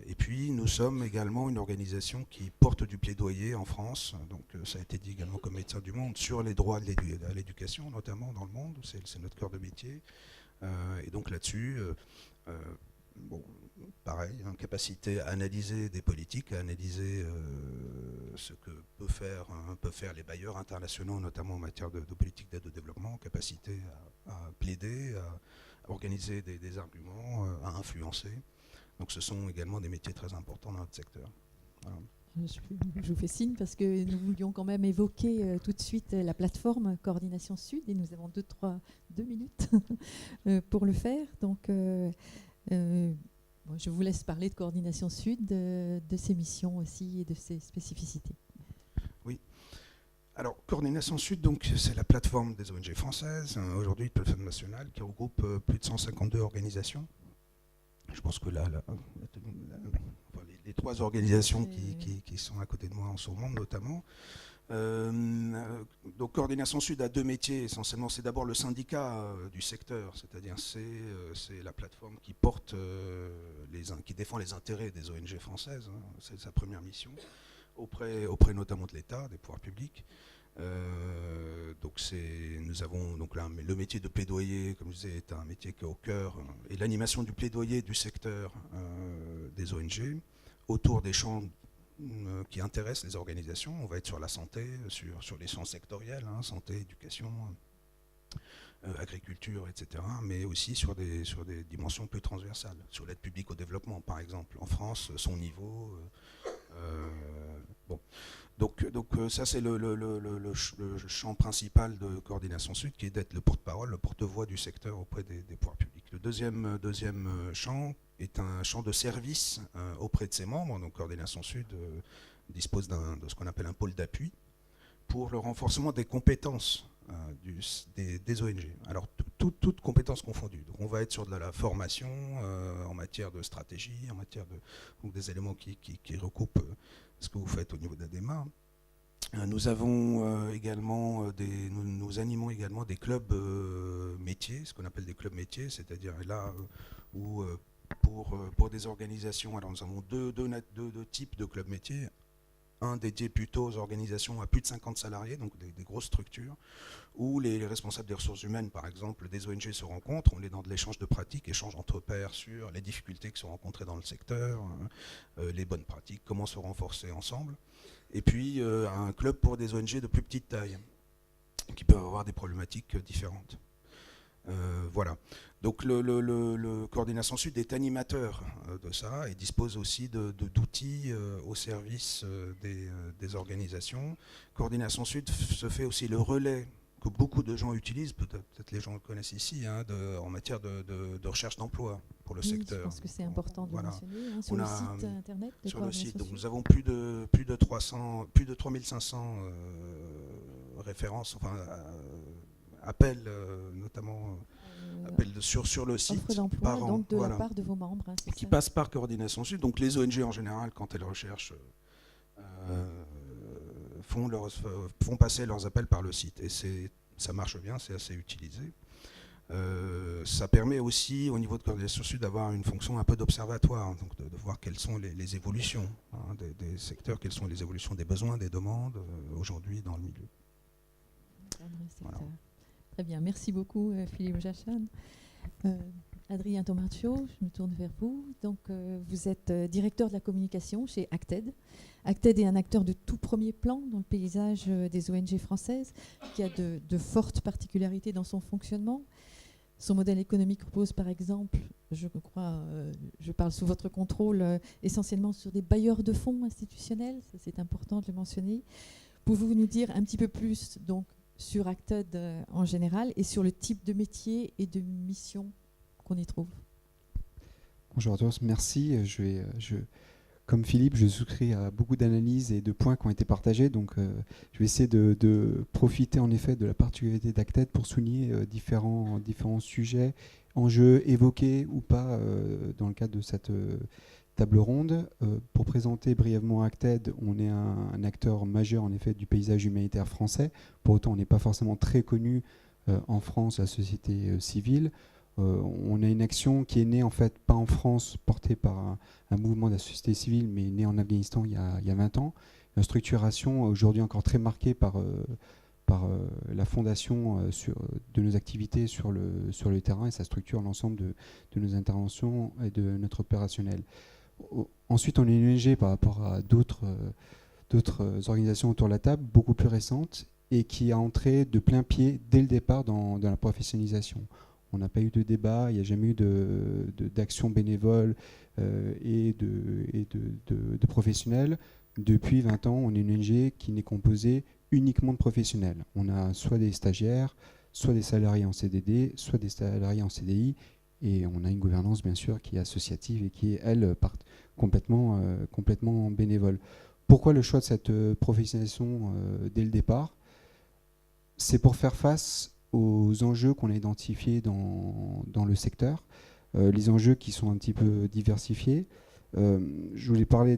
Et puis nous sommes également une organisation qui porte du plaidoyer en France, donc ça a été dit également comme Médecins du Monde, sur les droits à l'éducation notamment dans le monde, c'est notre cœur de métier. Et donc là-dessus, pareil, capacité à analyser des politiques, à analyser ce que peuvent faire les bailleurs internationaux, notamment en matière de politique d'aide au développement, capacité à plaider, à organiser des arguments, à influencer. Donc ce sont également des métiers très importants dans notre secteur. Voilà. Je vous fais signe parce que nous voulions quand même évoquer tout de suite la plateforme Coordination Sud et nous avons 2 minutes pour le faire. Donc je vous laisse parler de Coordination Sud, de ses missions aussi et de ses spécificités. Oui. Alors, Coordination Sud, donc, c'est la plateforme des ONG françaises, aujourd'hui une plateforme nationale qui regroupe plus de 152 organisations. Je pense que là les 3 organisations qui sont à côté de moi en ce moment, notamment. Donc, Coordination Sud a 2 métiers essentiellement. C'est d'abord le syndicat du secteur, c'est-à-dire c'est la plateforme qui porte, qui défend les intérêts des ONG françaises. Hein. C'est sa première mission. Auprès notamment de l'État, des pouvoirs publics. Donc nous avons donc là, le métier de plaidoyer, comme je disais, est un métier qui est au cœur, et l'animation du plaidoyer du secteur des ONG autour des champs qui intéressent les organisations. On va être sur la santé, sur les champs sectoriels, hein, santé, éducation, agriculture, etc., mais aussi sur des dimensions plus transversales, sur l'aide publique au développement, par exemple. En France, son niveau... bon. Donc ça, c'est le champ principal de Coordination Sud, qui est d'être le porte-parole, le porte-voix du secteur auprès des pouvoirs publics. Le deuxième champ est un champ de service auprès de ses membres. Donc Coordination Sud dispose de ce qu'on appelle un pôle d'appui pour le renforcement des compétences des ONG. Alors, toutes compétences confondues. Donc, on va être sur de la formation en matière de stratégie, en matière donc des éléments qui recoupent ce que vous faites au niveau d'ADEMA. Nous avons également nous animons également des clubs métiers, ce qu'on appelle des clubs métiers, c'est-à-dire là où pour des organisations, alors nous avons deux types de clubs métiers. Un dédié plutôt aux organisations à plus de 50 salariés, donc des grosses structures, où les responsables des ressources humaines, par exemple, des ONG se rencontrent. On est dans de l'échange de pratiques, échange entre pairs sur les difficultés qui sont rencontrées dans le secteur, les bonnes pratiques, comment se renforcer ensemble. Et puis un club pour des ONG de plus petite taille, qui peuvent avoir des problématiques différentes. Voilà. Donc le Coordination Sud est animateur de ça et dispose aussi d'outils au service des organisations. Coordination Sud se fait aussi le relais que beaucoup de gens utilisent, peut-être les gens le connaissent ici, hein, en matière de recherche d'emploi pour le secteur. Je pense que c'est important de le mentionner, hein, sur le site internet de sur le site. Donc Sud. nous avons plus de 3500 références, enfin appels notamment appels sur le site. Offre d'emploi, donc de la part de vos membres. Hein, qui passent par Coordination Sud. Donc les ONG en général, quand elles recherchent, font passer leurs appels par le site. Et ça marche bien, c'est assez utilisé. Ça permet aussi, au niveau de Coordination Sud, d'avoir une fonction un peu d'observatoire, donc de voir quelles sont les évolutions des secteurs, quelles sont les évolutions des besoins, des demandes aujourd'hui dans le milieu. Voilà. Très bien, merci beaucoup Philippe Jachan. Adrien Tomaccio, je me tourne vers vous. Donc, vous êtes directeur de la communication chez Acted. Acted est un acteur de tout premier plan dans le paysage des ONG françaises, qui a de fortes particularités dans son fonctionnement. Son modèle économique repose par exemple, je crois, je parle sous votre contrôle, essentiellement sur des bailleurs de fonds institutionnels, ça, c'est important de le mentionner. Pouvez-vous nous dire un petit peu plus donc, sur Acted en général et sur le type de métier et de mission qu'on y trouve? Bonjour à tous, merci. Comme Philippe, je souscris à beaucoup d'analyses et de points qui ont été partagés, donc je vais essayer de profiter en effet de la particularité d'Acted pour souligner différents sujets, enjeux évoqués ou pas dans le cadre de cette table ronde. Pour présenter brièvement Acted, on est un acteur majeur en effet du paysage humanitaire français. Pour autant, on n'est pas forcément très connu en France, la société civile. On a une action qui est née en fait pas en France, portée par un mouvement de la société civile, mais née en Afghanistan il y a 20 ans. Une structuration aujourd'hui encore très marquée par la fondation de nos activités sur le terrain, et ça structure l'ensemble de nos interventions et de notre opérationnel. Ensuite, on est une ONG par rapport à d'autres organisations autour de la table, beaucoup plus récentes, et qui a entré de plein pied dès le départ dans la professionnalisation. On n'a pas eu de débat, il n'y a jamais eu d'action bénévole et de professionnels. Depuis 20 ans, on est une ONG qui n'est composée uniquement de professionnels. On a soit des stagiaires, soit des salariés en CDD, soit des salariés en CDI, et on a une gouvernance bien sûr qui est associative et qui est, elle, complètement bénévole. Pourquoi le choix de cette professionnalisation dès le départ ? c'est pour faire face aux enjeux qu'on a identifiés dans le secteur, les enjeux qui sont un petit peu diversifiés. Je voulais parler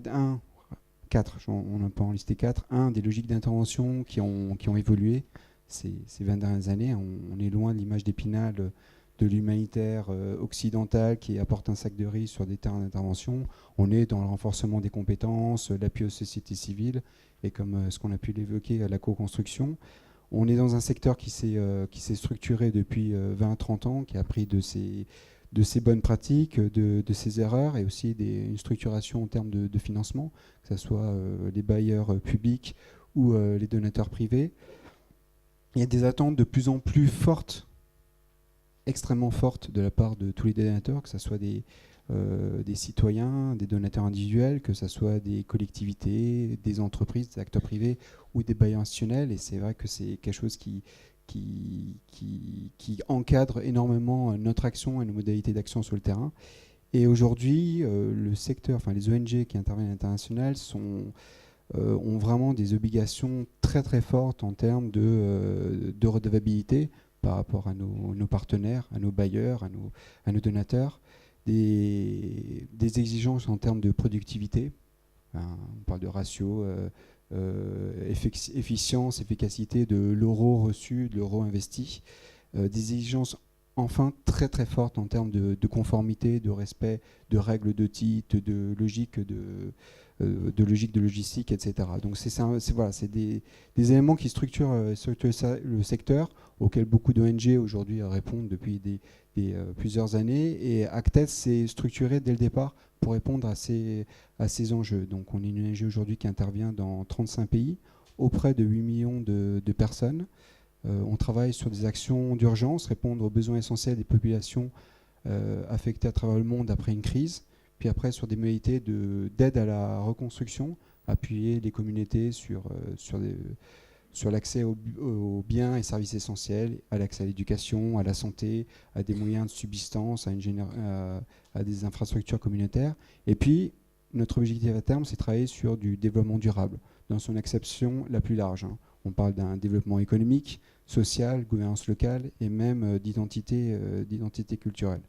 quatre, on n'a pas en listé 4. Des logiques d'intervention qui ont évolué ces 20 dernières années. On est loin de l'image d'Épinal de l'humanitaire occidental qui apporte un sac de riz sur des terrains d'intervention. On est dans le renforcement des compétences, l'appui aux sociétés civiles et comme ce qu'on a pu l'évoquer, la co-construction. On est dans un secteur qui s'est structuré depuis 20-30 ans, qui a appris de ses bonnes pratiques, de ses erreurs et aussi une structuration en termes de financement, que ce soit les bailleurs publics ou les donateurs privés. Il y a des attentes de plus en plus fortes, extrêmement fortes de la part de tous les donateurs, que ce soit des citoyens, des donateurs individuels, que ce soit des collectivités, des entreprises, des acteurs privés ou des bailleurs institutionnels. Et c'est vrai que c'est quelque chose qui encadre énormément notre action et nos modalités d'action sur le terrain. Et aujourd'hui, le secteur, les ONG qui interviennent à l'international ont vraiment des obligations très très fortes en termes de redevabilité par rapport à nos partenaires, à nos bailleurs, à nos donateurs, des exigences en termes de productivité. On parle de ratio, efficience, efficacité de l'euro reçu, de l'euro investi. Des exigences enfin très très fortes en termes de conformité, de respect, de règles de titre, de logique de logistique, etc. Donc c'est des éléments qui structurent le secteur, auquel beaucoup d'ONG aujourd'hui répondent depuis plusieurs années. Et Acted s'est structuré dès le départ pour répondre à ces enjeux. Donc on est une ONG aujourd'hui qui intervient dans 35 pays, auprès de 8 millions de personnes. On travaille sur des actions d'urgence, répondre aux besoins essentiels des populations affectées à travers le monde après une crise. Puis après, sur des modalités d'aide à la reconstruction, appuyer les communautés sur l'accès aux biens et services essentiels, à l'accès à l'éducation, à la santé, à des moyens de subsistance, à des infrastructures communautaires. Et puis, notre objectif à terme, c'est de travailler sur du développement durable, dans son acception la plus large. On parle d'un développement économique, social, gouvernance locale et même d'identité culturelle.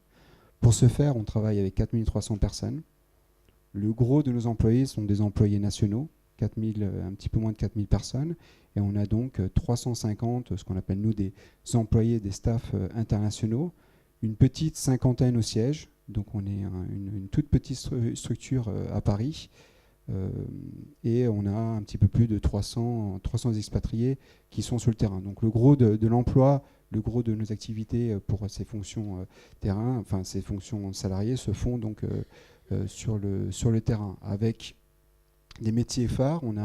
Pour ce faire, on travaille avec 4300 personnes. Le gros de nos employés sont des employés nationaux, un petit peu moins de 4000 personnes. Et on a donc 350, ce qu'on appelle nous des employés, des staffs internationaux, une petite cinquantaine au siège. Donc on est une toute petite structure à Paris. Et on a un petit peu plus de 300 expatriés qui sont sur le terrain. Donc le gros de l'emploi, le gros de nos activités pour ces fonctions terrain, ces fonctions salariées se font donc sur le terrain. Avec des métiers phares, on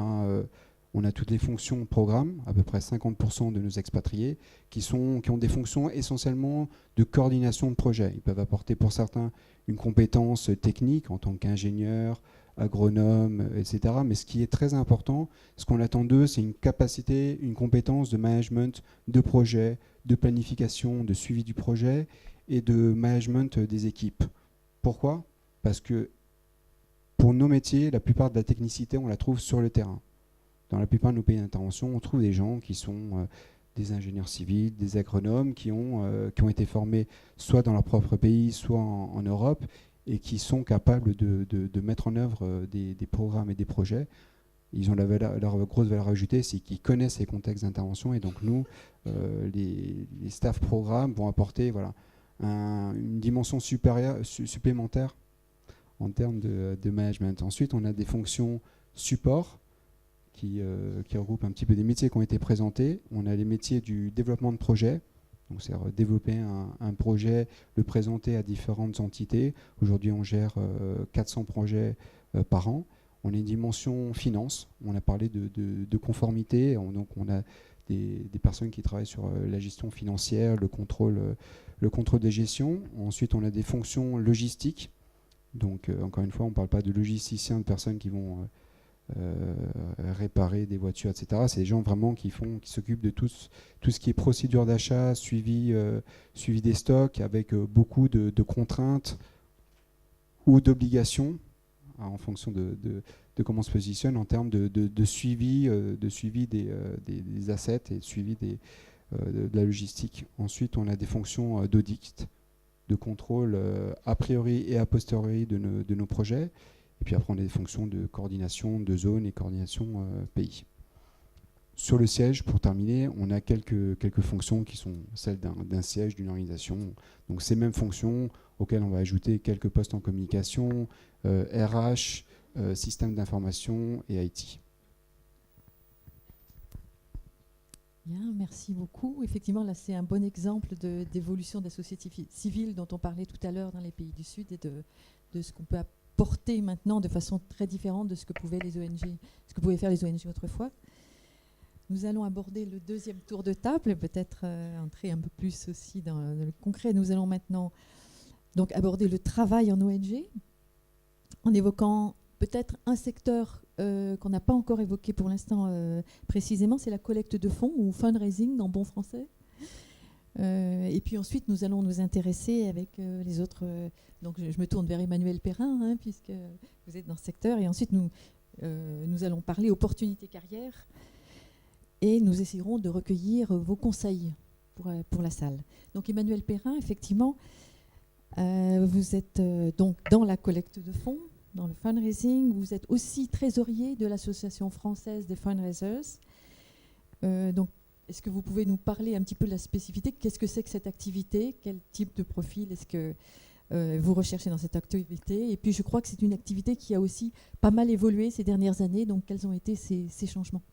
a toutes les fonctions programme, à peu près 50% de nos expatriés, qui ont des fonctions essentiellement de coordination de projet. Ils peuvent apporter pour certains une compétence technique en tant qu'ingénieur, agronome, etc. Mais ce qui est très important, ce qu'on attend d'eux, c'est une capacité, une compétence de management de projet, de planification, de suivi du projet et de management des équipes. Pourquoi ? Parce que pour nos métiers, la plupart de la technicité, on la trouve sur le terrain. Dans la plupart de nos pays d'intervention, on trouve des gens qui sont des ingénieurs civils, des agronomes, qui ont été formés soit dans leur propre pays, soit en Europe, et qui sont capables de mettre en œuvre des programmes et des projets. Ils ont leur grosse valeur ajoutée, c'est qu'ils connaissent les contextes d'intervention. Et donc nous, les staff programmes vont apporter une dimension supplémentaire en termes de management. Ensuite, on a des fonctions support qui regroupent un petit peu des métiers qui ont été présentés. On a les métiers du développement de projet. Donc c'est développer un projet, le présenter à différentes entités. Aujourd'hui, on gère 400 projets par an. On a une dimension finance. On a parlé de conformité. Donc on a des personnes qui travaillent sur la gestion financière, le contrôle des gestions. Ensuite, on a des fonctions logistiques. Donc encore une fois, on ne parle pas de logisticiens, de personnes qui vont réparer des voitures, etc. C'est des gens vraiment qui s'occupent de tout ce qui est procédure d'achat, suivi des stocks, avec beaucoup de contraintes ou d'obligations en fonction de comment on se positionne en termes de suivi des assets et de suivi de la logistique. Ensuite, on a des fonctions d'audit, de contrôle a priori et a posteriori de nos projets. Et puis après, on a des fonctions de coordination de zone et coordination pays. Sur le siège, pour terminer, on a quelques fonctions qui sont celles d'un siège, d'une organisation. Donc ces mêmes fonctions auxquelles on va ajouter quelques postes en communication, RH, système d'information et IT. Bien, merci beaucoup. Effectivement, là, c'est un bon exemple d'évolution de la société civile dont on parlait tout à l'heure dans les pays du Sud et de ce qu'on peut apporter maintenant de façon très différente de ce que pouvaient faire les ONG autrefois. Nous allons aborder le deuxième tour de table et peut-être entrer un peu plus aussi dans le concret. Nous allons maintenant donc aborder le travail en ONG en évoquant peut-être un secteur qu'on n'a pas encore évoqué pour l'instant précisément, c'est la collecte de fonds ou fundraising en bon français. Et puis ensuite, nous allons nous intéresser avec les autres. Donc je me tourne vers Emmanuel Perrin, puisque vous êtes dans ce secteur. Et ensuite, nous allons parler opportunités carrières. Et nous essaierons de recueillir vos conseils pour la salle. Donc Emmanuel Perrin, effectivement, vous êtes donc dans la collecte de fonds, dans le fundraising. Vous êtes aussi trésorier de l'Association française des fundraisers. Donc, est-ce que vous pouvez nous parler un petit peu de la spécificité? Qu'est-ce que c'est que cette activité? Quel type de profil est-ce que vous recherchez dans cette activité? Et puis, je crois que c'est une activité qui a aussi pas mal évolué ces dernières années. Donc, quels ont été ces changements?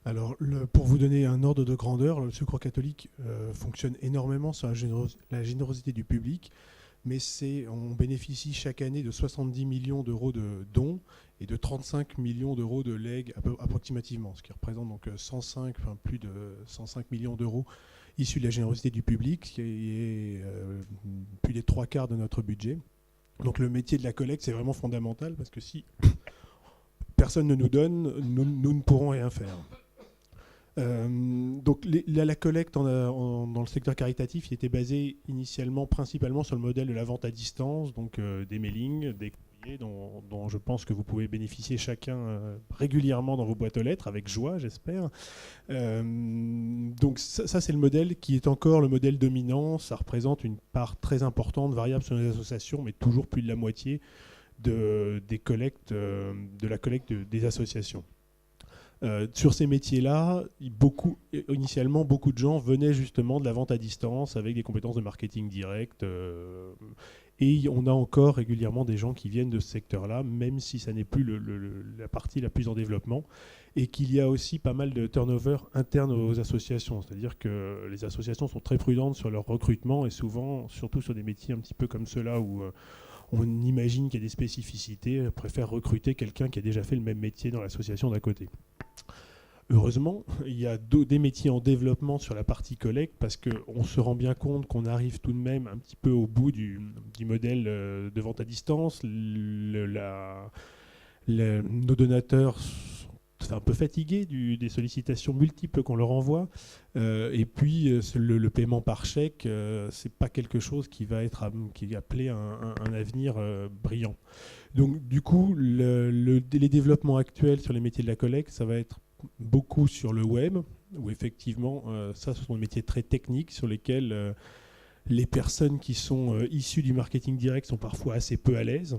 Alors, pour vous donner un ordre de grandeur, le Secours catholique fonctionne énormément sur la générosité du public, mais on bénéficie chaque année de 70 millions d'euros de dons et de 35 millions d'euros de legs approximativement, ce qui représente donc plus de 105 millions d'euros issus de la générosité du public, ce qui est plus des 3/4 de notre budget. Donc le métier de la collecte, c'est vraiment fondamental, parce que si personne ne nous donne, nous ne pourrons rien faire. Donc la collecte dans le secteur caritatif, il était basé initialement principalement sur le modèle de la vente à distance, donc des mailings, des courriers dont je pense que vous pouvez bénéficier chacun régulièrement dans vos boîtes aux lettres, avec joie j'espère. Donc ça c'est le modèle qui est encore le modèle dominant. Ça représente une part très importante, variable sur les associations, mais toujours plus de la moitié de la collecte des associations. Sur ces métiers-là, initialement, beaucoup de gens venaient justement de la vente à distance avec des compétences de marketing direct. Et on a encore régulièrement des gens qui viennent de ce secteur-là, même si ça n'est plus la partie la plus en développement. Et qu'il y a aussi pas mal de turnover interne aux associations. C'est-à-dire que les associations sont très prudentes sur leur recrutement et souvent, surtout sur des métiers un petit peu comme ceux-là où on imagine qu'il y a des spécificités, préfère recruter quelqu'un qui a déjà fait le même métier dans l'association d'à côté. Heureusement, il y a des métiers en développement sur la partie collecte, parce qu'on se rend bien compte qu'on arrive tout de même un petit peu au bout du modèle de vente à distance. Nos donateurs sont un peu fatigués des sollicitations multiples qu'on leur envoie. Et puis, le paiement par chèque, c'est pas quelque chose qui va être qui est appelé un avenir brillant. Donc, du coup, les développements actuels sur les métiers de la collecte, ça va être beaucoup sur le web, où effectivement, ce sont des métiers très techniques sur lesquels les personnes qui sont issues du marketing direct sont parfois assez peu à l'aise.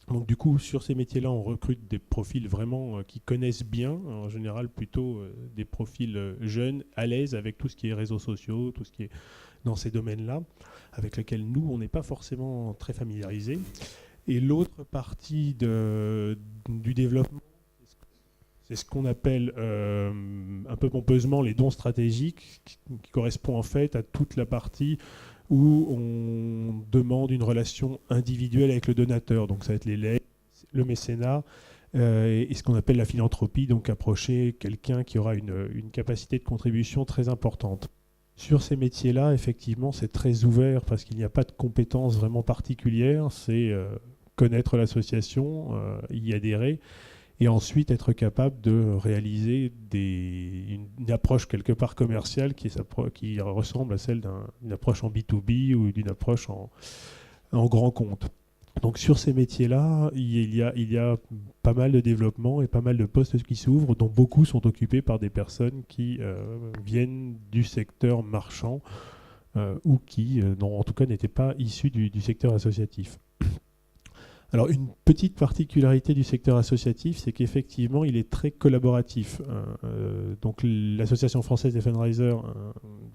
Donc du coup, sur ces métiers-là, on recrute des profils vraiment qui connaissent bien, en général plutôt des profils jeunes, à l'aise avec tout ce qui est réseaux sociaux, tout ce qui est dans ces domaines-là, avec lesquels nous, on n'est pas forcément très familiarisés. Et l'autre partie du développement, c'est ce qu'on appelle un peu pompeusement les dons stratégiques, qui correspond en fait à toute la partie où on demande une relation individuelle avec le donateur. Donc ça va être les legs, le mécénat et ce qu'on appelle la philanthropie, donc approcher quelqu'un qui aura une capacité de contribution très importante. Sur ces métiers-là, effectivement, c'est très ouvert parce qu'il n'y a pas de compétences vraiment particulières. C'est connaître l'association, y adhérer, et ensuite être capable de réaliser une approche quelque part commerciale qui ressemble à celle d'une approche en B2B ou d'une approche en grand compte. Donc sur ces métiers-là, il y a pas mal de développement et pas mal de postes qui s'ouvrent, dont beaucoup sont occupés par des personnes qui viennent du secteur marchand ou qui, en tout cas, n'étaient pas issus du secteur associatif. Alors une petite particularité du secteur associatif, c'est qu'effectivement il est très collaboratif. Donc l'association française des fundraisers,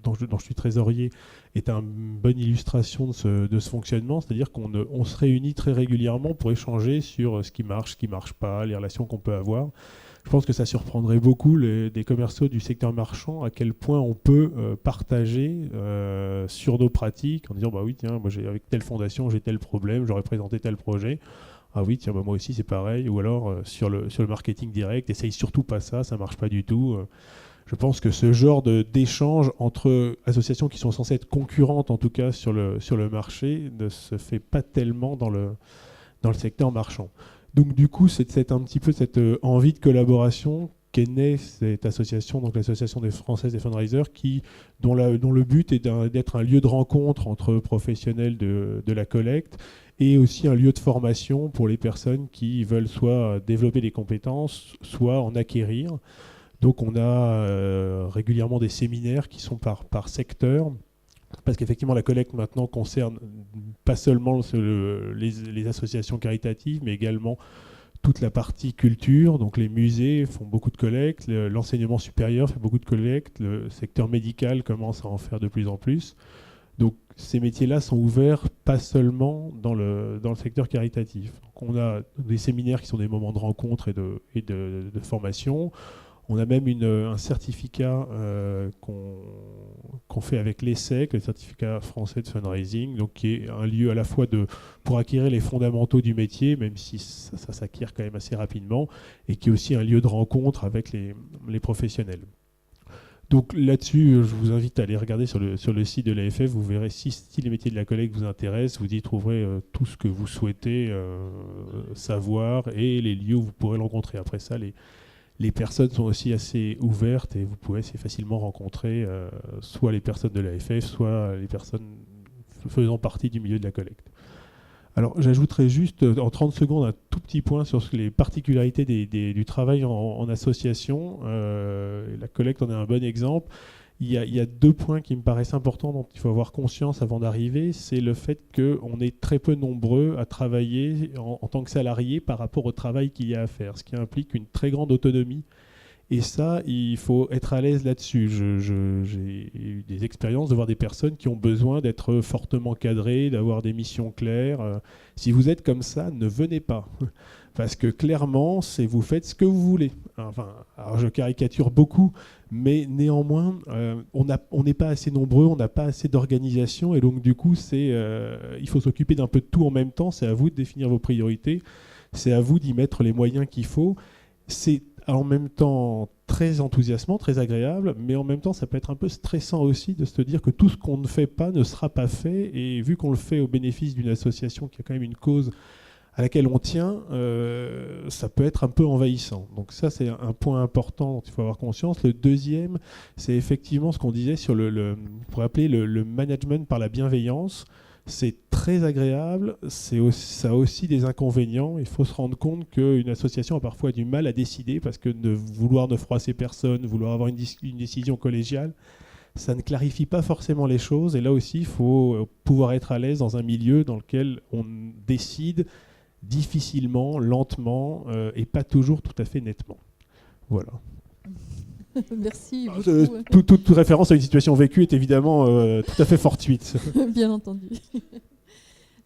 dont je suis trésorier, est une bonne illustration de ce fonctionnement, c'est-à-dire qu'on se réunit très régulièrement pour échanger sur ce qui marche pas, les relations qu'on peut avoir. Je pense que ça surprendrait beaucoup des commerciaux du secteur marchand à quel point on peut partager sur nos pratiques en disant bah oui tiens moi avec telle fondation j'ai tel problème, j'aurais présenté tel projet. Ah oui tiens bah moi aussi c'est pareil. Ou alors sur le marketing direct, essaye surtout pas ça marche pas du tout. Je pense que ce genre d'échange entre associations qui sont censées être concurrentes en tout cas sur le marché ne se fait pas tellement dans le secteur marchand. Donc du coup, c'est un petit peu cette envie de collaboration qu'est née cette association, donc l'association des Françaises des fundraisers, dont le but est d'être un lieu de rencontre entre professionnels de la collecte et aussi un lieu de formation pour les personnes qui veulent soit développer des compétences, soit en acquérir. Donc on a régulièrement des séminaires qui sont par secteur. Parce qu'effectivement, la collecte maintenant concerne pas seulement les associations caritatives, mais également toute la partie culture. Donc les musées font beaucoup de collectes, l'enseignement supérieur fait beaucoup de collectes, le secteur médical commence à en faire de plus en plus. Donc ces métiers-là sont ouverts pas seulement dans le secteur caritatif. Donc, on a des séminaires qui sont des moments de rencontre et de formation. On a même un certificat qu'on fait avec l'ESSEC, le certificat français de fundraising, donc qui est un lieu à la fois pour acquérir les fondamentaux du métier, même si ça s'acquiert quand même assez rapidement, et qui est aussi un lieu de rencontre avec les professionnels. Donc là-dessus, je vous invite à aller regarder sur le site de l'AFF, vous verrez si les métiers de la collecte vous intéressent, vous y trouverez tout ce que vous souhaitez savoir et les lieux où vous pourrez le rencontrer. Après ça, les personnes sont aussi assez ouvertes et vous pouvez assez facilement rencontrer soit les personnes de l'AFF, soit les personnes faisant partie du milieu de la collecte. Alors j'ajouterai juste en 30 secondes un tout petit point sur les particularités du travail en association. La collecte en est un bon exemple. Il y a 2 points qui me paraissent importants dont il faut avoir conscience avant d'arriver. C'est le fait qu'on est très peu nombreux à travailler en tant que salariés par rapport au travail qu'il y a à faire, ce qui implique une très grande autonomie. Et ça, il faut être à l'aise là-dessus. J'ai eu des expériences de voir des personnes qui ont besoin d'être fortement cadrées, d'avoir des missions claires. Si vous êtes comme ça, ne venez pas. Parce que clairement, vous faites ce que vous voulez. Enfin, alors je caricature beaucoup, mais néanmoins, on n'est pas assez nombreux, on n'a pas assez d'organisation. Et donc, du coup, il faut s'occuper d'un peu de tout en même temps. C'est à vous de définir vos priorités. C'est à vous d'y mettre les moyens qu'il faut. C'est en même temps très enthousiasmant, très agréable, mais en même temps ça peut être un peu stressant aussi de se dire que tout ce qu'on ne fait pas ne sera pas fait, et vu qu'on le fait au bénéfice d'une association qui a quand même une cause à laquelle on tient, ça peut être un peu envahissant. Donc ça c'est un point important dont il faut avoir conscience. Le deuxième, c'est effectivement ce qu'on disait sur on pourrait appeler le management par la bienveillance. C'est très agréable, ça a aussi des inconvénients. Il faut se rendre compte qu'une association a parfois du mal à décider parce que vouloir ne froisser personne, vouloir avoir une décision collégiale, ça ne clarifie pas forcément les choses. Et là aussi, il faut pouvoir être à l'aise dans un milieu dans lequel on décide difficilement, lentement et pas toujours tout à fait nettement. Voilà. Merci beaucoup. Toute référence à une situation vécue est évidemment tout à fait fortuite. Bien entendu.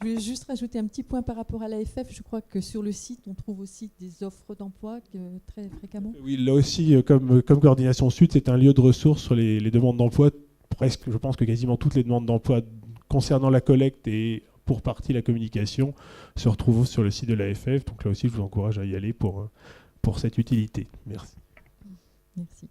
Je vais juste rajouter un petit point par rapport à l'AFF. Je crois que sur le site, on trouve aussi des offres d'emploi très fréquemment. Oui, là aussi, comme Coordination Sud, c'est un lieu de ressources sur les demandes d'emploi. Presque, je pense que quasiment toutes les demandes d'emploi concernant la collecte et pour partie la communication se retrouvent sur le site de l'AFF. Donc là aussi, je vous encourage à y aller pour cette utilité. Merci. Merci.